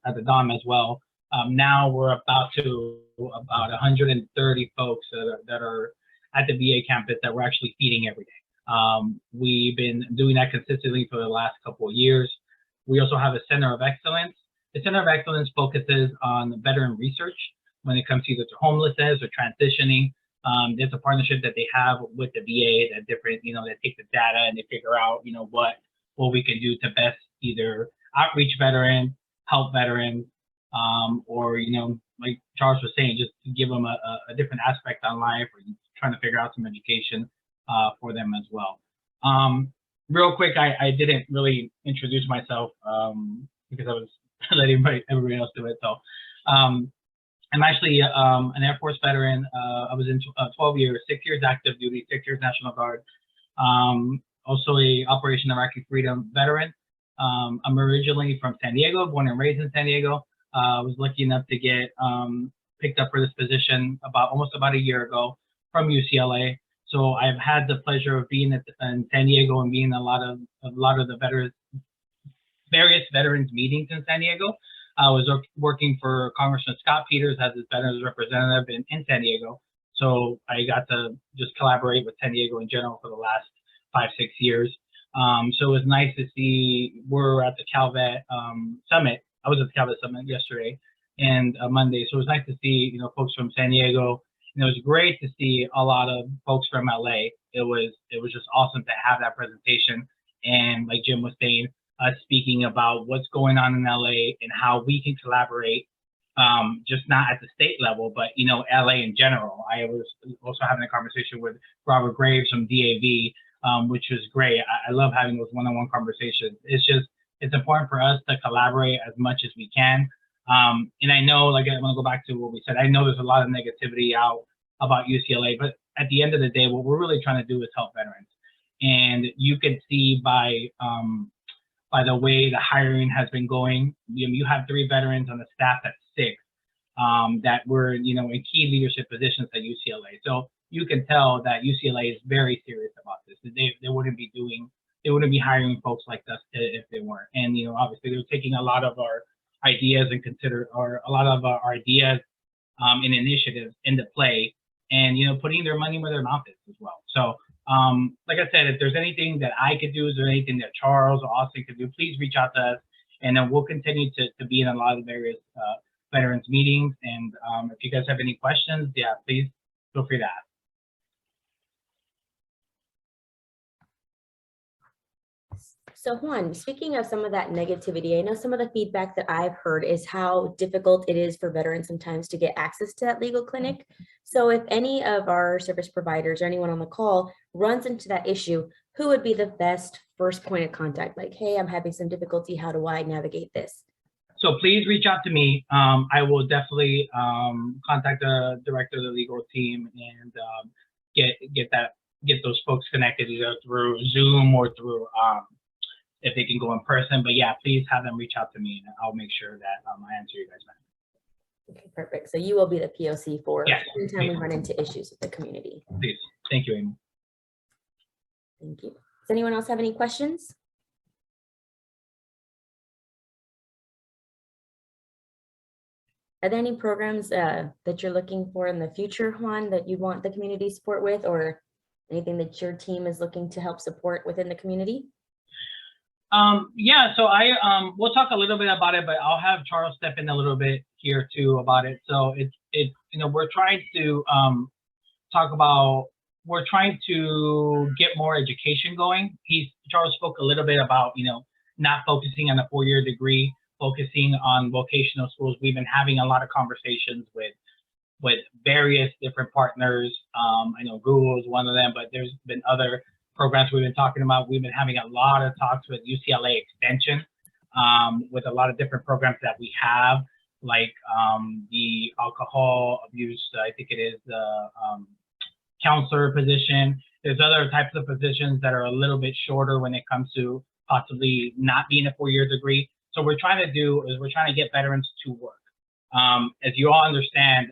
at the DOM as well. Now we're about 130 folks that are at the VA campus that we're actually feeding every day. We've been doing that consistently for the last couple of years. We also have a Center of Excellence. The Center of Excellence focuses on veteran research when it comes to either to homelessness or transitioning. There's a partnership that they have with the VA that that take the data and they figure out, what we can do to best either outreach veterans, help veterans, or, like Charles was saying, just to give them a different aspect on life, or trying to figure out some education for them as well. Real quick, I didn't really introduce myself because I was letting everybody else do it. So I'm actually an Air Force veteran. I was in 12 years, 6 years active duty, 6 years National Guard. Also a Operation Iraqi Freedom veteran. I'm originally from San Diego, born and raised in San Diego. I was lucky enough to get picked up for this position almost about a year ago from UCLA. So I've had the pleasure of being in San Diego and being in a lot of the various veterans meetings in San Diego. I was working for Congressman Scott Peters as his veterans representative in San Diego. So I got to just collaborate with San Diego in general for the last 5-6 years. So it was nice to see we're at the CalVet Summit. I was at the CalVet Summit yesterday and Monday. So it was nice to see, folks from San Diego. And it was great to see a lot of folks from LA. It was just awesome to have that presentation. And like Jim was saying, speaking about what's going on in LA and how we can collaborate, just not at the state level, but LA in general. I was also having a conversation with Robert Graves from DAV, which was great. I love having those one-on-one conversations. It's important for us to collaborate as much as we can. And I know, like, I want to go back to what we said. I know there's a lot of negativity out about UCLA, but at the end of the day, what we're really trying to do is help veterans. And you can see by the way the hiring has been going, you have 3 veterans on the staff, that's 6, that were, in key leadership positions at UCLA. So you can tell that UCLA is very serious about this. They wouldn't be hiring folks like us if they weren't. And, obviously they're taking a lot of our ideas and a lot of our ideas and initiatives into play and, putting their money where their mouth is as well. So, like I said, if there's anything that I could do, is there anything that Charles or Austin could do, please reach out to us, and then we'll continue to be in a lot of various veterans meetings. And if you guys have any questions, yeah, please feel free to ask. So Juan, speaking of some of that negativity, I know some of the feedback that I've heard is how difficult it is for veterans sometimes to get access to that legal clinic. So if any of our service providers or anyone on the call runs into that issue, who would be the best first point of contact? Like, hey, I'm having some difficulty. How do I navigate this? So please reach out to me. I will definitely contact the director of the legal team and get those folks connected either through Zoom or through if they can go in person. But yeah, please have them reach out to me and I'll make sure that I answer you guys back. Okay, perfect. So you will be the POC for yes, anytime we run into issues with the community. Please. Thank you, Amy. Thank you. Does anyone else have any questions? Are there any programs that you're looking for in the future, Juan, that you want the community support with, or anything that your team is looking to help support within the community? Yeah, so we'll talk a little bit about it, but I'll have Charles step in a little bit here too about it. So it's we're trying to we're trying to get more education going. Charles spoke a little bit about, not focusing on a 4-year degree, focusing on vocational schools. We've been having a lot of conversations with various different partners. I know Google is one of them, but there's been other programs we've been talking about. We've been having a lot of talks with UCLA Extension, with a lot of different programs that we have, like the alcohol abuse, I think it is the counselor position. There's other types of positions that are a little bit shorter when it comes to possibly not being a 4-year degree. So we're trying to get veterans to work. As you all understand,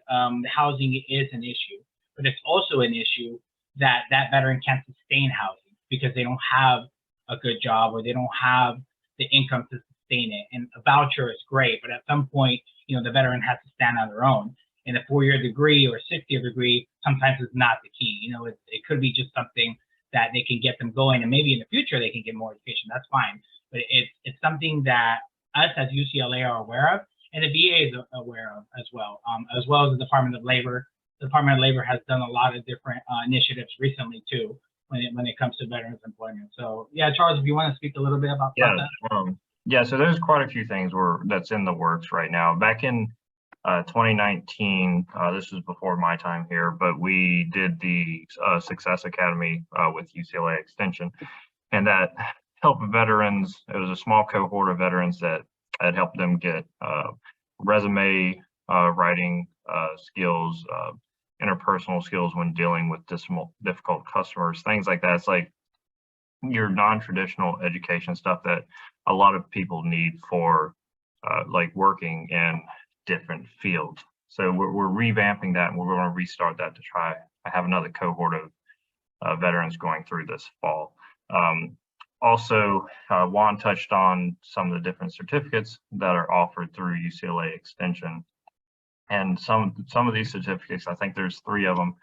housing is an issue, but it's also an issue that that veteran can't sustain housing because they don't have a good job or they don't have the income to sustain it. And a voucher is great, but at some point, the veteran has to stand on their own. And a 4-year degree or a 6-year degree sometimes is not the key. It could be just something that they can get them going, and maybe in the future they can get more education. That's fine, but it's something that us as UCLA are aware of, and the VA is aware of as well as the Department of Labor. The Department of Labor has done a lot of different initiatives recently too when it comes to veterans employment. So yeah, Charles, if you want to speak a little bit about that. Yeah, so there's quite a few things that's in the works right now. Back in 2019, this was before my time here, but we did the Success Academy with UCLA Extension, and that helped veterans. It was a small cohort of veterans that had helped them get resume writing skills, interpersonal skills when dealing with difficult customers, things like that. It's like your non-traditional education stuff that a lot of people need for like working in different fields. So we're revamping that, and we're going to restart that to try. I have another cohort of veterans going through this fall. Also, Juan touched on some of the different certificates that are offered through UCLA Extension. And some of these certificates, I think there's 3 of them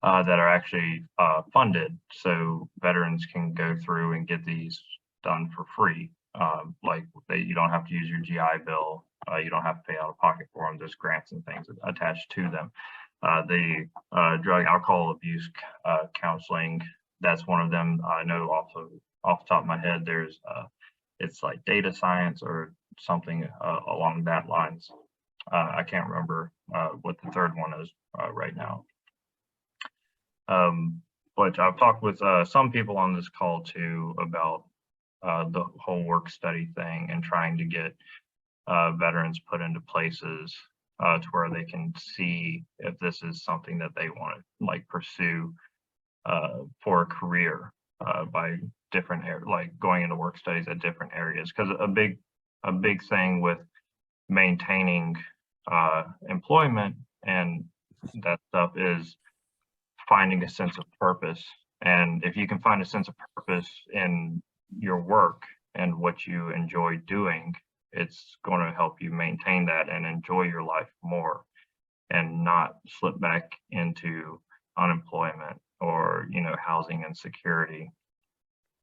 that are actually funded. So veterans can go through and get these done for free. You don't have to use your GI Bill. You don't have to pay out of pocket for them. There's grants and things attached to them. The drug alcohol abuse counseling, that's one of them. I know off the top of my head, there's it's like data science or something along that lines. I can't remember what the third one is right now. But I've talked with some people on this call too about the whole work study thing and trying to get veterans put into places to where they can see if this is something that they want to pursue for a career by different going into work studies at different areas. Because a big thing with maintaining employment and that stuff is finding a sense of purpose. And if you can find a sense of purpose in your work and what you enjoy doing, it's going to help you maintain that and enjoy your life more and not slip back into unemployment or housing insecurity.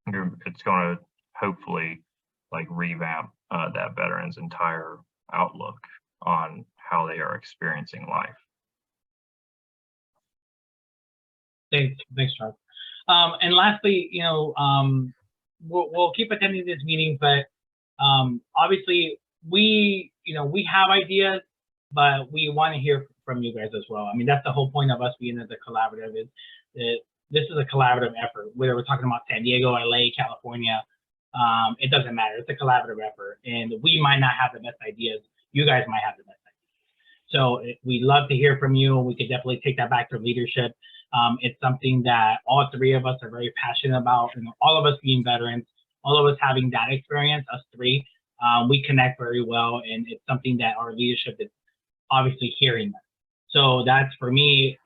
It's going to hopefully revamp that veteran's entire outlook on how they are experiencing life. Thanks, Charles. And lastly, we'll keep attending this meeting, but obviously we have ideas, but we want to hear from you guys as well. I mean, that's the whole point of us being as a collaborative is that this is a collaborative effort, whether we're talking about San Diego, LA, California, it doesn't matter. It's a collaborative effort, and we might not have the best ideas. You guys might have the best ideas. So we'd love to hear from you, and we could definitely take that back to leadership. It's something that all 3 of us are very passionate about, and all of us being veterans, all of us having that experience, us 3, we connect very well, and it's something that our leadership is obviously hearing that. So that's for me.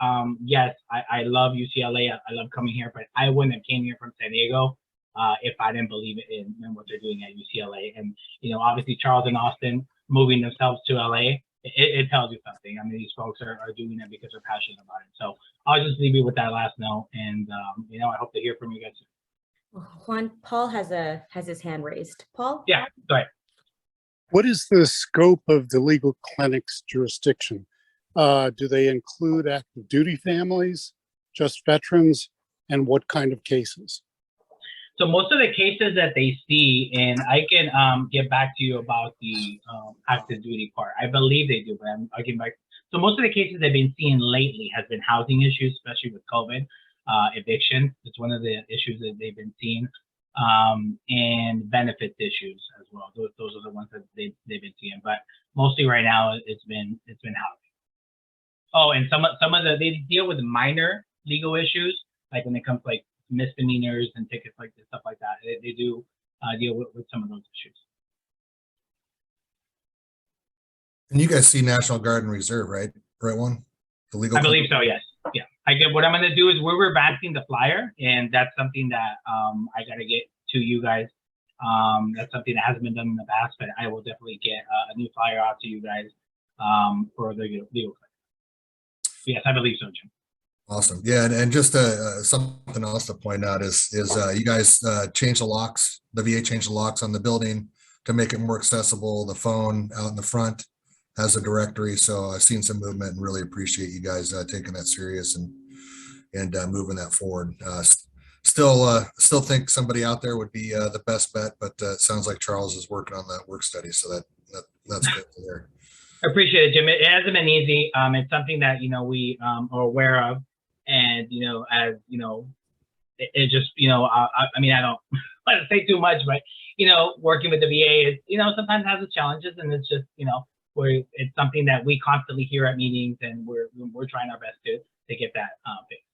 Yes, I love UCLA. I love coming here, but I wouldn't have came here from San Diego if I didn't believe in what they're doing at UCLA. And obviously Charles and Austin moving themselves to LA, it tells you something. I mean, these folks are doing it because they're passionate about it. So I'll just leave you with that last note, and I hope to hear from you guys soon. Juan, Paul has his hand raised. Paul? Yeah, go ahead. What is the scope of the legal clinic's jurisdiction? Do they include active duty families, just veterans, and what kind of cases? So most of the cases that they see, and I can get back to you about the active duty part. I believe they do, but I'll get back. So most of the cases they've been seeing lately has been housing issues, especially with COVID. Eviction is one of the issues that they've been seeing, and benefits issues as well. Those are the ones that they've been seeing. But mostly right now, it's been housing. Oh, and some of they deal with minor legal issues, like when it comes to like misdemeanors and tickets like this, stuff like that. They do deal with some of those issues. And you guys see National Guard and Reserve, right? Right one? The legal. I believe so, yes. Yeah. I get what I'm gonna do is we're advancing the flyer, and that's something that I gotta get to you guys. That's something that hasn't been done in the past, but I will definitely get a new flyer out to you guys for the legal. Yes, I believe so, Jim. Awesome. Yeah, and just something else to point out is you guys changed the locks. The VA changed the locks on the building to make it more accessible. The phone out in the front has a directory. So I've seen some movement and really appreciate you guys taking that serious and moving that forward. Still think somebody out there would be the best bet, but it sounds like Charles is working on that work study. So that's good to hear. I appreciate it, Jim. It hasn't been easy. It's something that, we are aware of. And, as it just, I mean, I don't want to say too much, but, working with the VA is, sometimes has its challenges, and it's just, it's something that we constantly hear at meetings, and we're trying our best to get that fixed.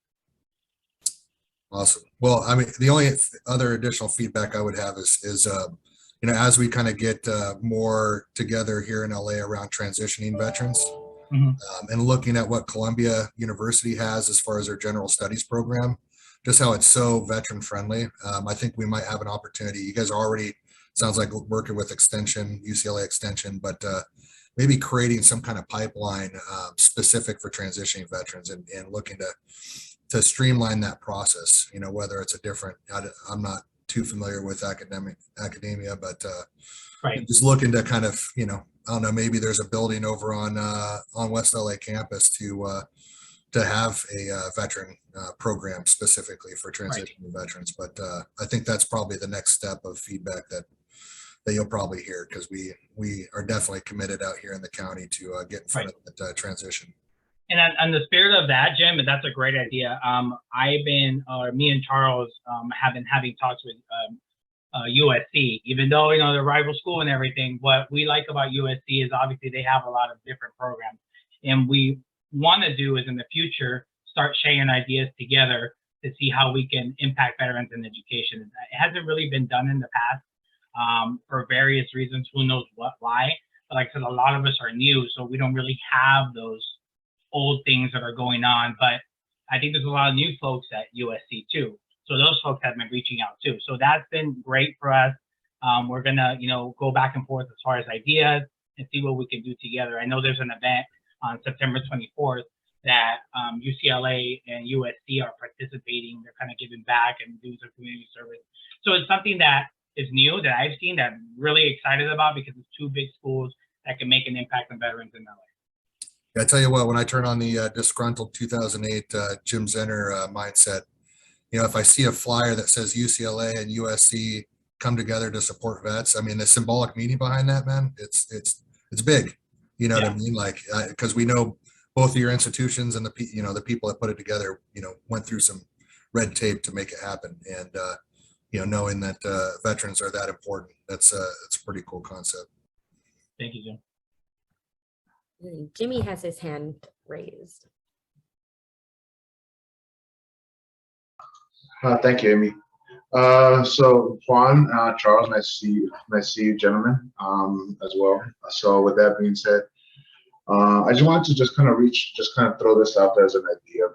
Awesome. Well, I mean, the only other additional feedback I would have is as we kind of get more together here in LA around transitioning veterans, and looking at what Columbia University has as far as their general studies program, just how it's so veteran friendly. I think we might have an opportunity. You guys are already, sounds like, working with Extension, UCLA Extension, but maybe creating some kind of pipeline specific for transitioning veterans and looking to streamline that process, whether it's a different, I'm not too familiar with academia, but just looking to kind of, I don't know, maybe there's a building over on West LA campus to have a veteran program specifically for transitioning veterans. But I think that's probably the next step of feedback that you'll probably hear, because we are definitely committed out here in the county to get in front of that transition. And on the spirit of that, Jim, that's a great idea. Me and Charles have been having talks with USC, even though, they're rival school and everything. What we like about USC is obviously they have a lot of different programs. And we want to do is in the future, start sharing ideas together to see how we can impact veterans in education. It hasn't really been done in the past for various reasons. Who knows why? But like I said, a lot of us are new, so we don't really have those old things that are going on. But I think there's a lot of new folks at USC too. So those folks have been reaching out too. So that's been great for us. We're gonna, go back and forth as far as ideas and see what we can do together. I know there's an event on September 24th that UCLA and USC are participating. They're kind of giving back and doing some community service. So it's something that is new that I've seen that I'm really excited about, because it's two big schools that can make an impact on veterans in LA. I tell you what, when I turn on the disgruntled 2008 Jim Zenner mindset, if I see a flyer that says UCLA and USC come together to support vets, I mean, the symbolic meaning behind that, man, it's big. You know what I mean? Like, because we know both of your institutions and the people that put it together, went through some red tape to make it happen. And knowing that veterans are that important, it's a pretty cool concept. Thank you, Jim. Jimmy has his hand raised. Thank you, Amy. So Juan, Charles, nice to see you gentlemen, as well. So with that being said, I just wanted to just kind of throw this out there as an idea, I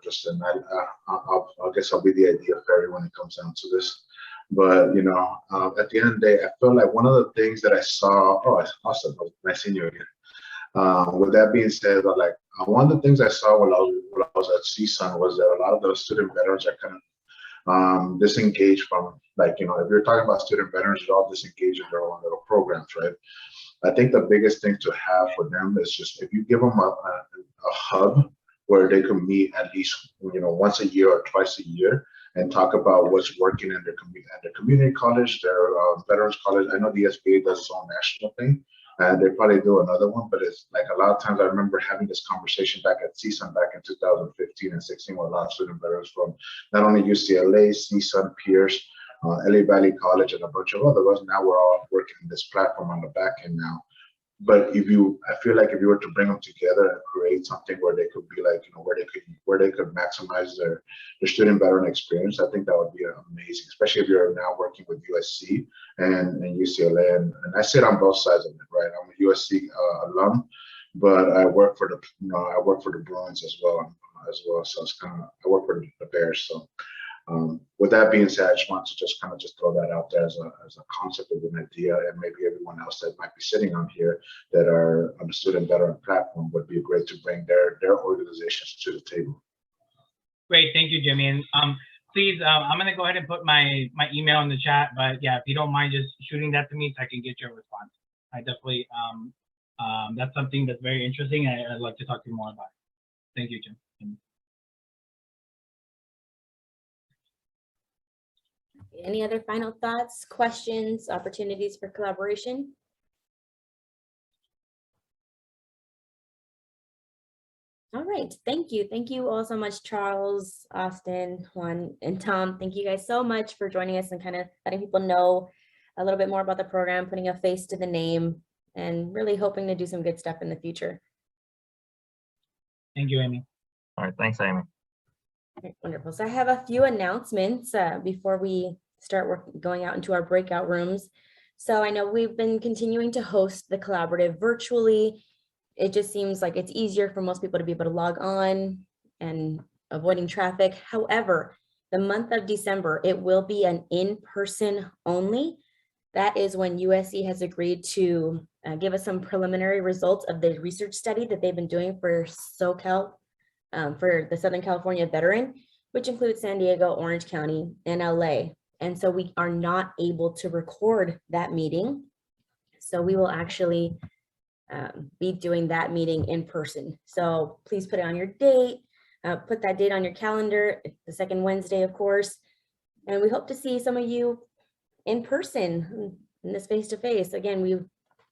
guess I'll be the idea fairy when it comes down to this. But at the end of the day, I feel like one of the things that I saw, awesome, nice seeing you again. With that being said, one of the things I saw when I was at CSUN was that a lot of the student veterans are kind of disengaged from, if you're talking about student veterans, they're all disengaged in their own little programs, right? I think the biggest thing to have for them is just if you give them a hub where they can meet at least once a year or twice a year and talk about what's working in their community college, their veterans college. I know the SBA does its own national thing, and they probably do another one, but it's like a lot of times I remember having this conversation back at CSUN back in 2015 and 16 with a lot of student veterans from not only UCLA, CSUN, Pierce, LA Valley College, and a bunch of other ones. Now we're all working in this platform on the back end now. but I feel like if you were to bring them together and create something where they could be like, where they could maximize their student veteran experience, I think that would be amazing, especially if you're now working with USC and UCLA. And I sit on both sides of it, right? I'm a USC alum, but I work for the Bruins as well. So it's I work for the Bears. So with that being said, I just want to just throw that out there as a concept of an idea, and maybe everyone else that might be sitting on here that are on the student veteran platform would be great to bring their organizations to the table. Great, thank you, Jimmy. And please, I'm gonna go ahead and put my email in the chat, but yeah, if you don't mind just shooting that to me so I can get your response. I definitely, that's something that's very interesting, and I'd like to talk to you more about it. Thank you, Jim. Any other final thoughts, questions, opportunities for collaboration? All right, thank you. Thank you all so much, Charles, Austin, Juan, and Tom. Thank you guys so much for joining us and kind of letting people know a little bit more about the program, putting a face to the name, and really hoping to do some good stuff in the future. Thank you, Amy. All right, thanks, Amy. Okay, wonderful. So I have a few announcements before we start going out into our breakout rooms. So I know we've been continuing to host the collaborative virtually. It just seems like it's easier for most people to be able to log on and avoiding traffic. However, the month of December, it will be an in-person only. That is when USC has agreed to give us some preliminary results of the research study that they've been doing for SoCal, for the Southern California veteran, which includes San Diego, Orange County, and LA. And so we are not able to record that meeting. So we will actually be doing that meeting in person. So please put it on your date, put that date on your calendar, the second Wednesday, of course. And we hope to see some of you in person in this face-to-face. Again,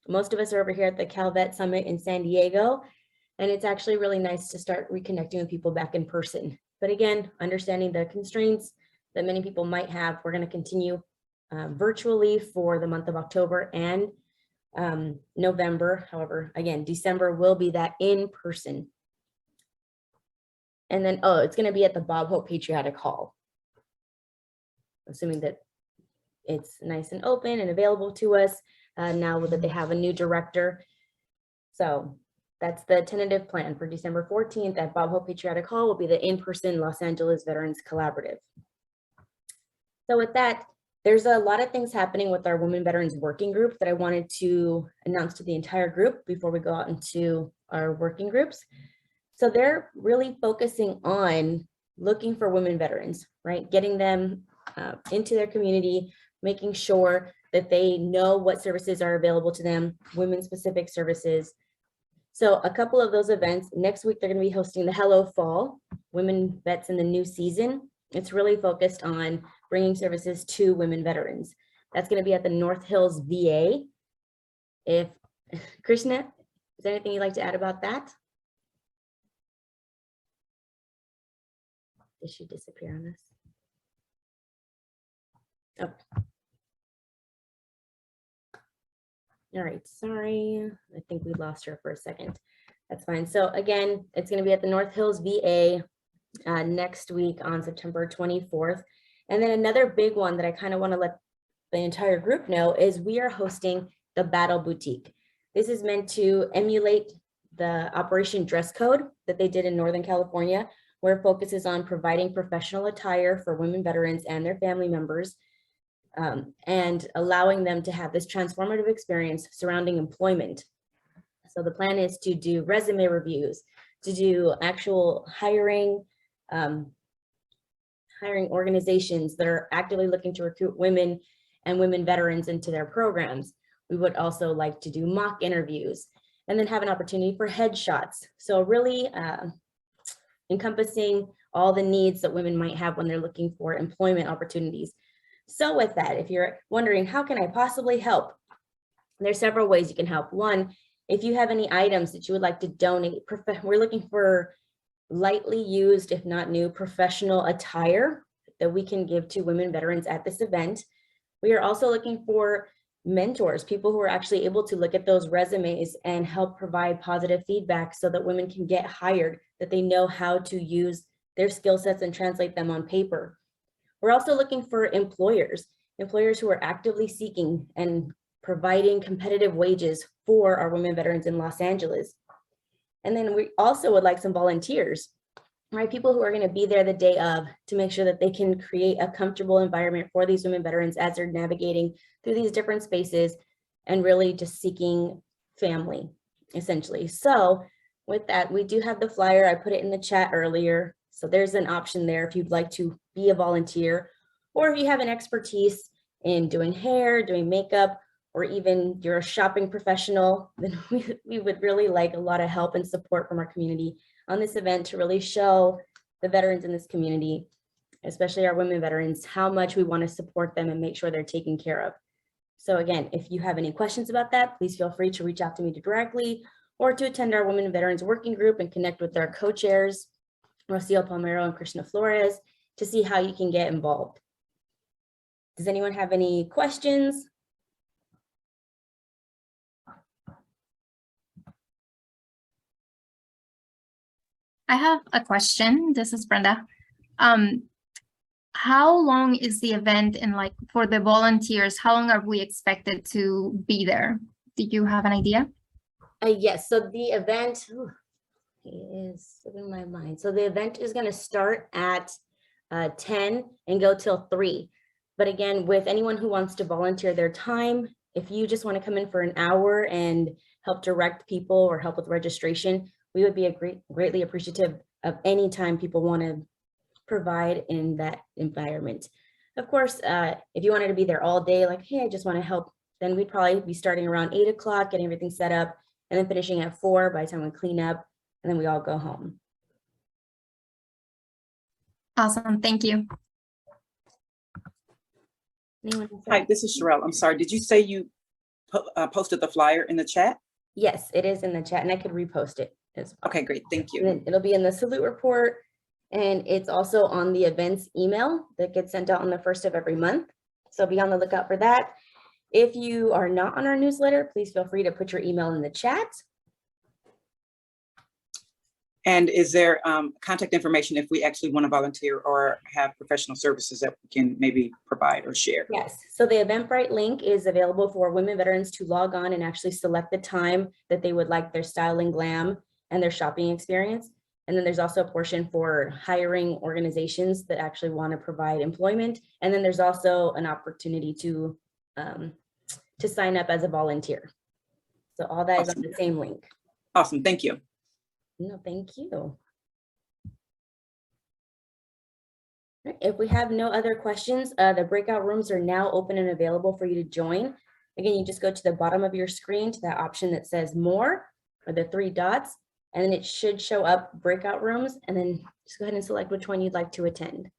most of us are over here at the CalVet Summit in San Diego, and it's actually really nice to start reconnecting with people back in person. But again, understanding the constraints that many people might have, we're going to continue virtually for the month of October and November. However, again, December will be that in person. And then, it's going to be at the Bob Hope Patriotic Hall, assuming that it's nice and open and available to us now that they have a new director. So that's the tentative plan for December 14th at Bob Hope Patriotic Hall will be the in-person Los Angeles Veterans Collaborative. So with that, there's a lot of things happening with our Women Veterans Working Group that I wanted to announce to the entire group before we go out into our working groups. So they're really focusing on looking for women veterans, right? Getting them into their community, making sure that they know what services are available to them, women-specific services. So a couple of those events, next week, they're going to be hosting the Hello Fall, Women Vets in the New Season. It's really focused on bringing services to women veterans. That's going to be at the North Hills VA. If Krishna, is there anything you'd like to add about that? Did she disappear on us? Oh. All right, sorry. I think we lost her for a second. That's fine. So again, it's going to be at the North Hills VA next week on September 24th. And then another big one that I kind of want to let the entire group know is we are hosting the Battle Boutique. This is meant to emulate the Operation Dress Code that they did in Northern California, where it focuses on providing professional attire for women veterans and their family members, and allowing them to have this transformative experience surrounding employment. So the plan is to do resume reviews, to do actual hiring organizations that are actively looking to recruit women and women veterans into their programs. We would also like to do mock interviews and then have an opportunity for headshots. So really encompassing all the needs that women might have when they're looking for employment opportunities. So with that, if you're wondering, how can I possibly help? There's several ways you can help. One, if you have any items that you would like to donate, we're looking for lightly used, if not new, professional attire that we can give to women veterans at this event. We are also looking for mentors, people who are actually able to look at those resumes and help provide positive feedback so that women can get hired, that they know how to use their skill sets and translate them on paper. We're also looking for employers who are actively seeking and providing competitive wages for our women veterans in Los Angeles. And then we also would like some volunteers, right? People who are going to be there the day of to make sure that they can create a comfortable environment for these women veterans as they're navigating through these different spaces and really just seeking family, essentially. So with that, we do have the flyer. I put it in the chat earlier. So there's an option there if you'd like to be a volunteer, or if you have an expertise in doing hair, doing makeup, or even you're a shopping professional, then we would really like a lot of help and support from our community on this event to really show the veterans in this community, especially our women veterans, how much we want to support them and make sure they're taken care of. So again, if you have any questions about that, please feel free to reach out to me directly or to attend our Women Veterans Working Group and connect with our co-chairs, Rocio Palmero and Krishna Flores, to see how you can get involved. Does anyone have any questions? I have a question. This is Brenda. How long is the event, and like for the volunteers, how long are we expected to be there? Do you have an idea? Yes, so the event is in my mind. So the event is going to start at 10 and go till 3. But again, with anyone who wants to volunteer their time, if you just want to come in for an hour and help direct people or help with registration, we would be greatly appreciative of any time people want to provide in that environment. Of course, if you wanted to be there all day, like, hey, I just want to help, then we'd probably be starting around 8 o'clock, getting everything set up, and then finishing at 4 by the time we clean up, and then we all go home. Awesome, thank you. Hi, this is Sherelle. I'm sorry, did you say you posted the flyer in the chat? Yes, it is in the chat, and I could repost it as well. Okay, great, thank you. And then it'll be in the salute report, and it's also on the events email that gets sent out on the 1st of every month. So be on the lookout for that. If you are not on our newsletter, please feel free to put your email in the chat. And is there contact information if we actually want to volunteer or have professional services that we can maybe provide or share? Yes, so the Eventbrite link is available for women veterans to log on and actually select the time that they would like their style and glam and their shopping experience. And then there's also a portion for hiring organizations that actually want to provide employment. And then there's also an opportunity to sign up as a volunteer. So all that is on the same link. Awesome, thank you. No, thank you. If we have no other questions, the breakout rooms are now open and available for you to join. Again, you just go to the bottom of your screen to that option that says more, or the 3 dots, and then it should show up breakout rooms, and then just go ahead and select which one you'd like to attend.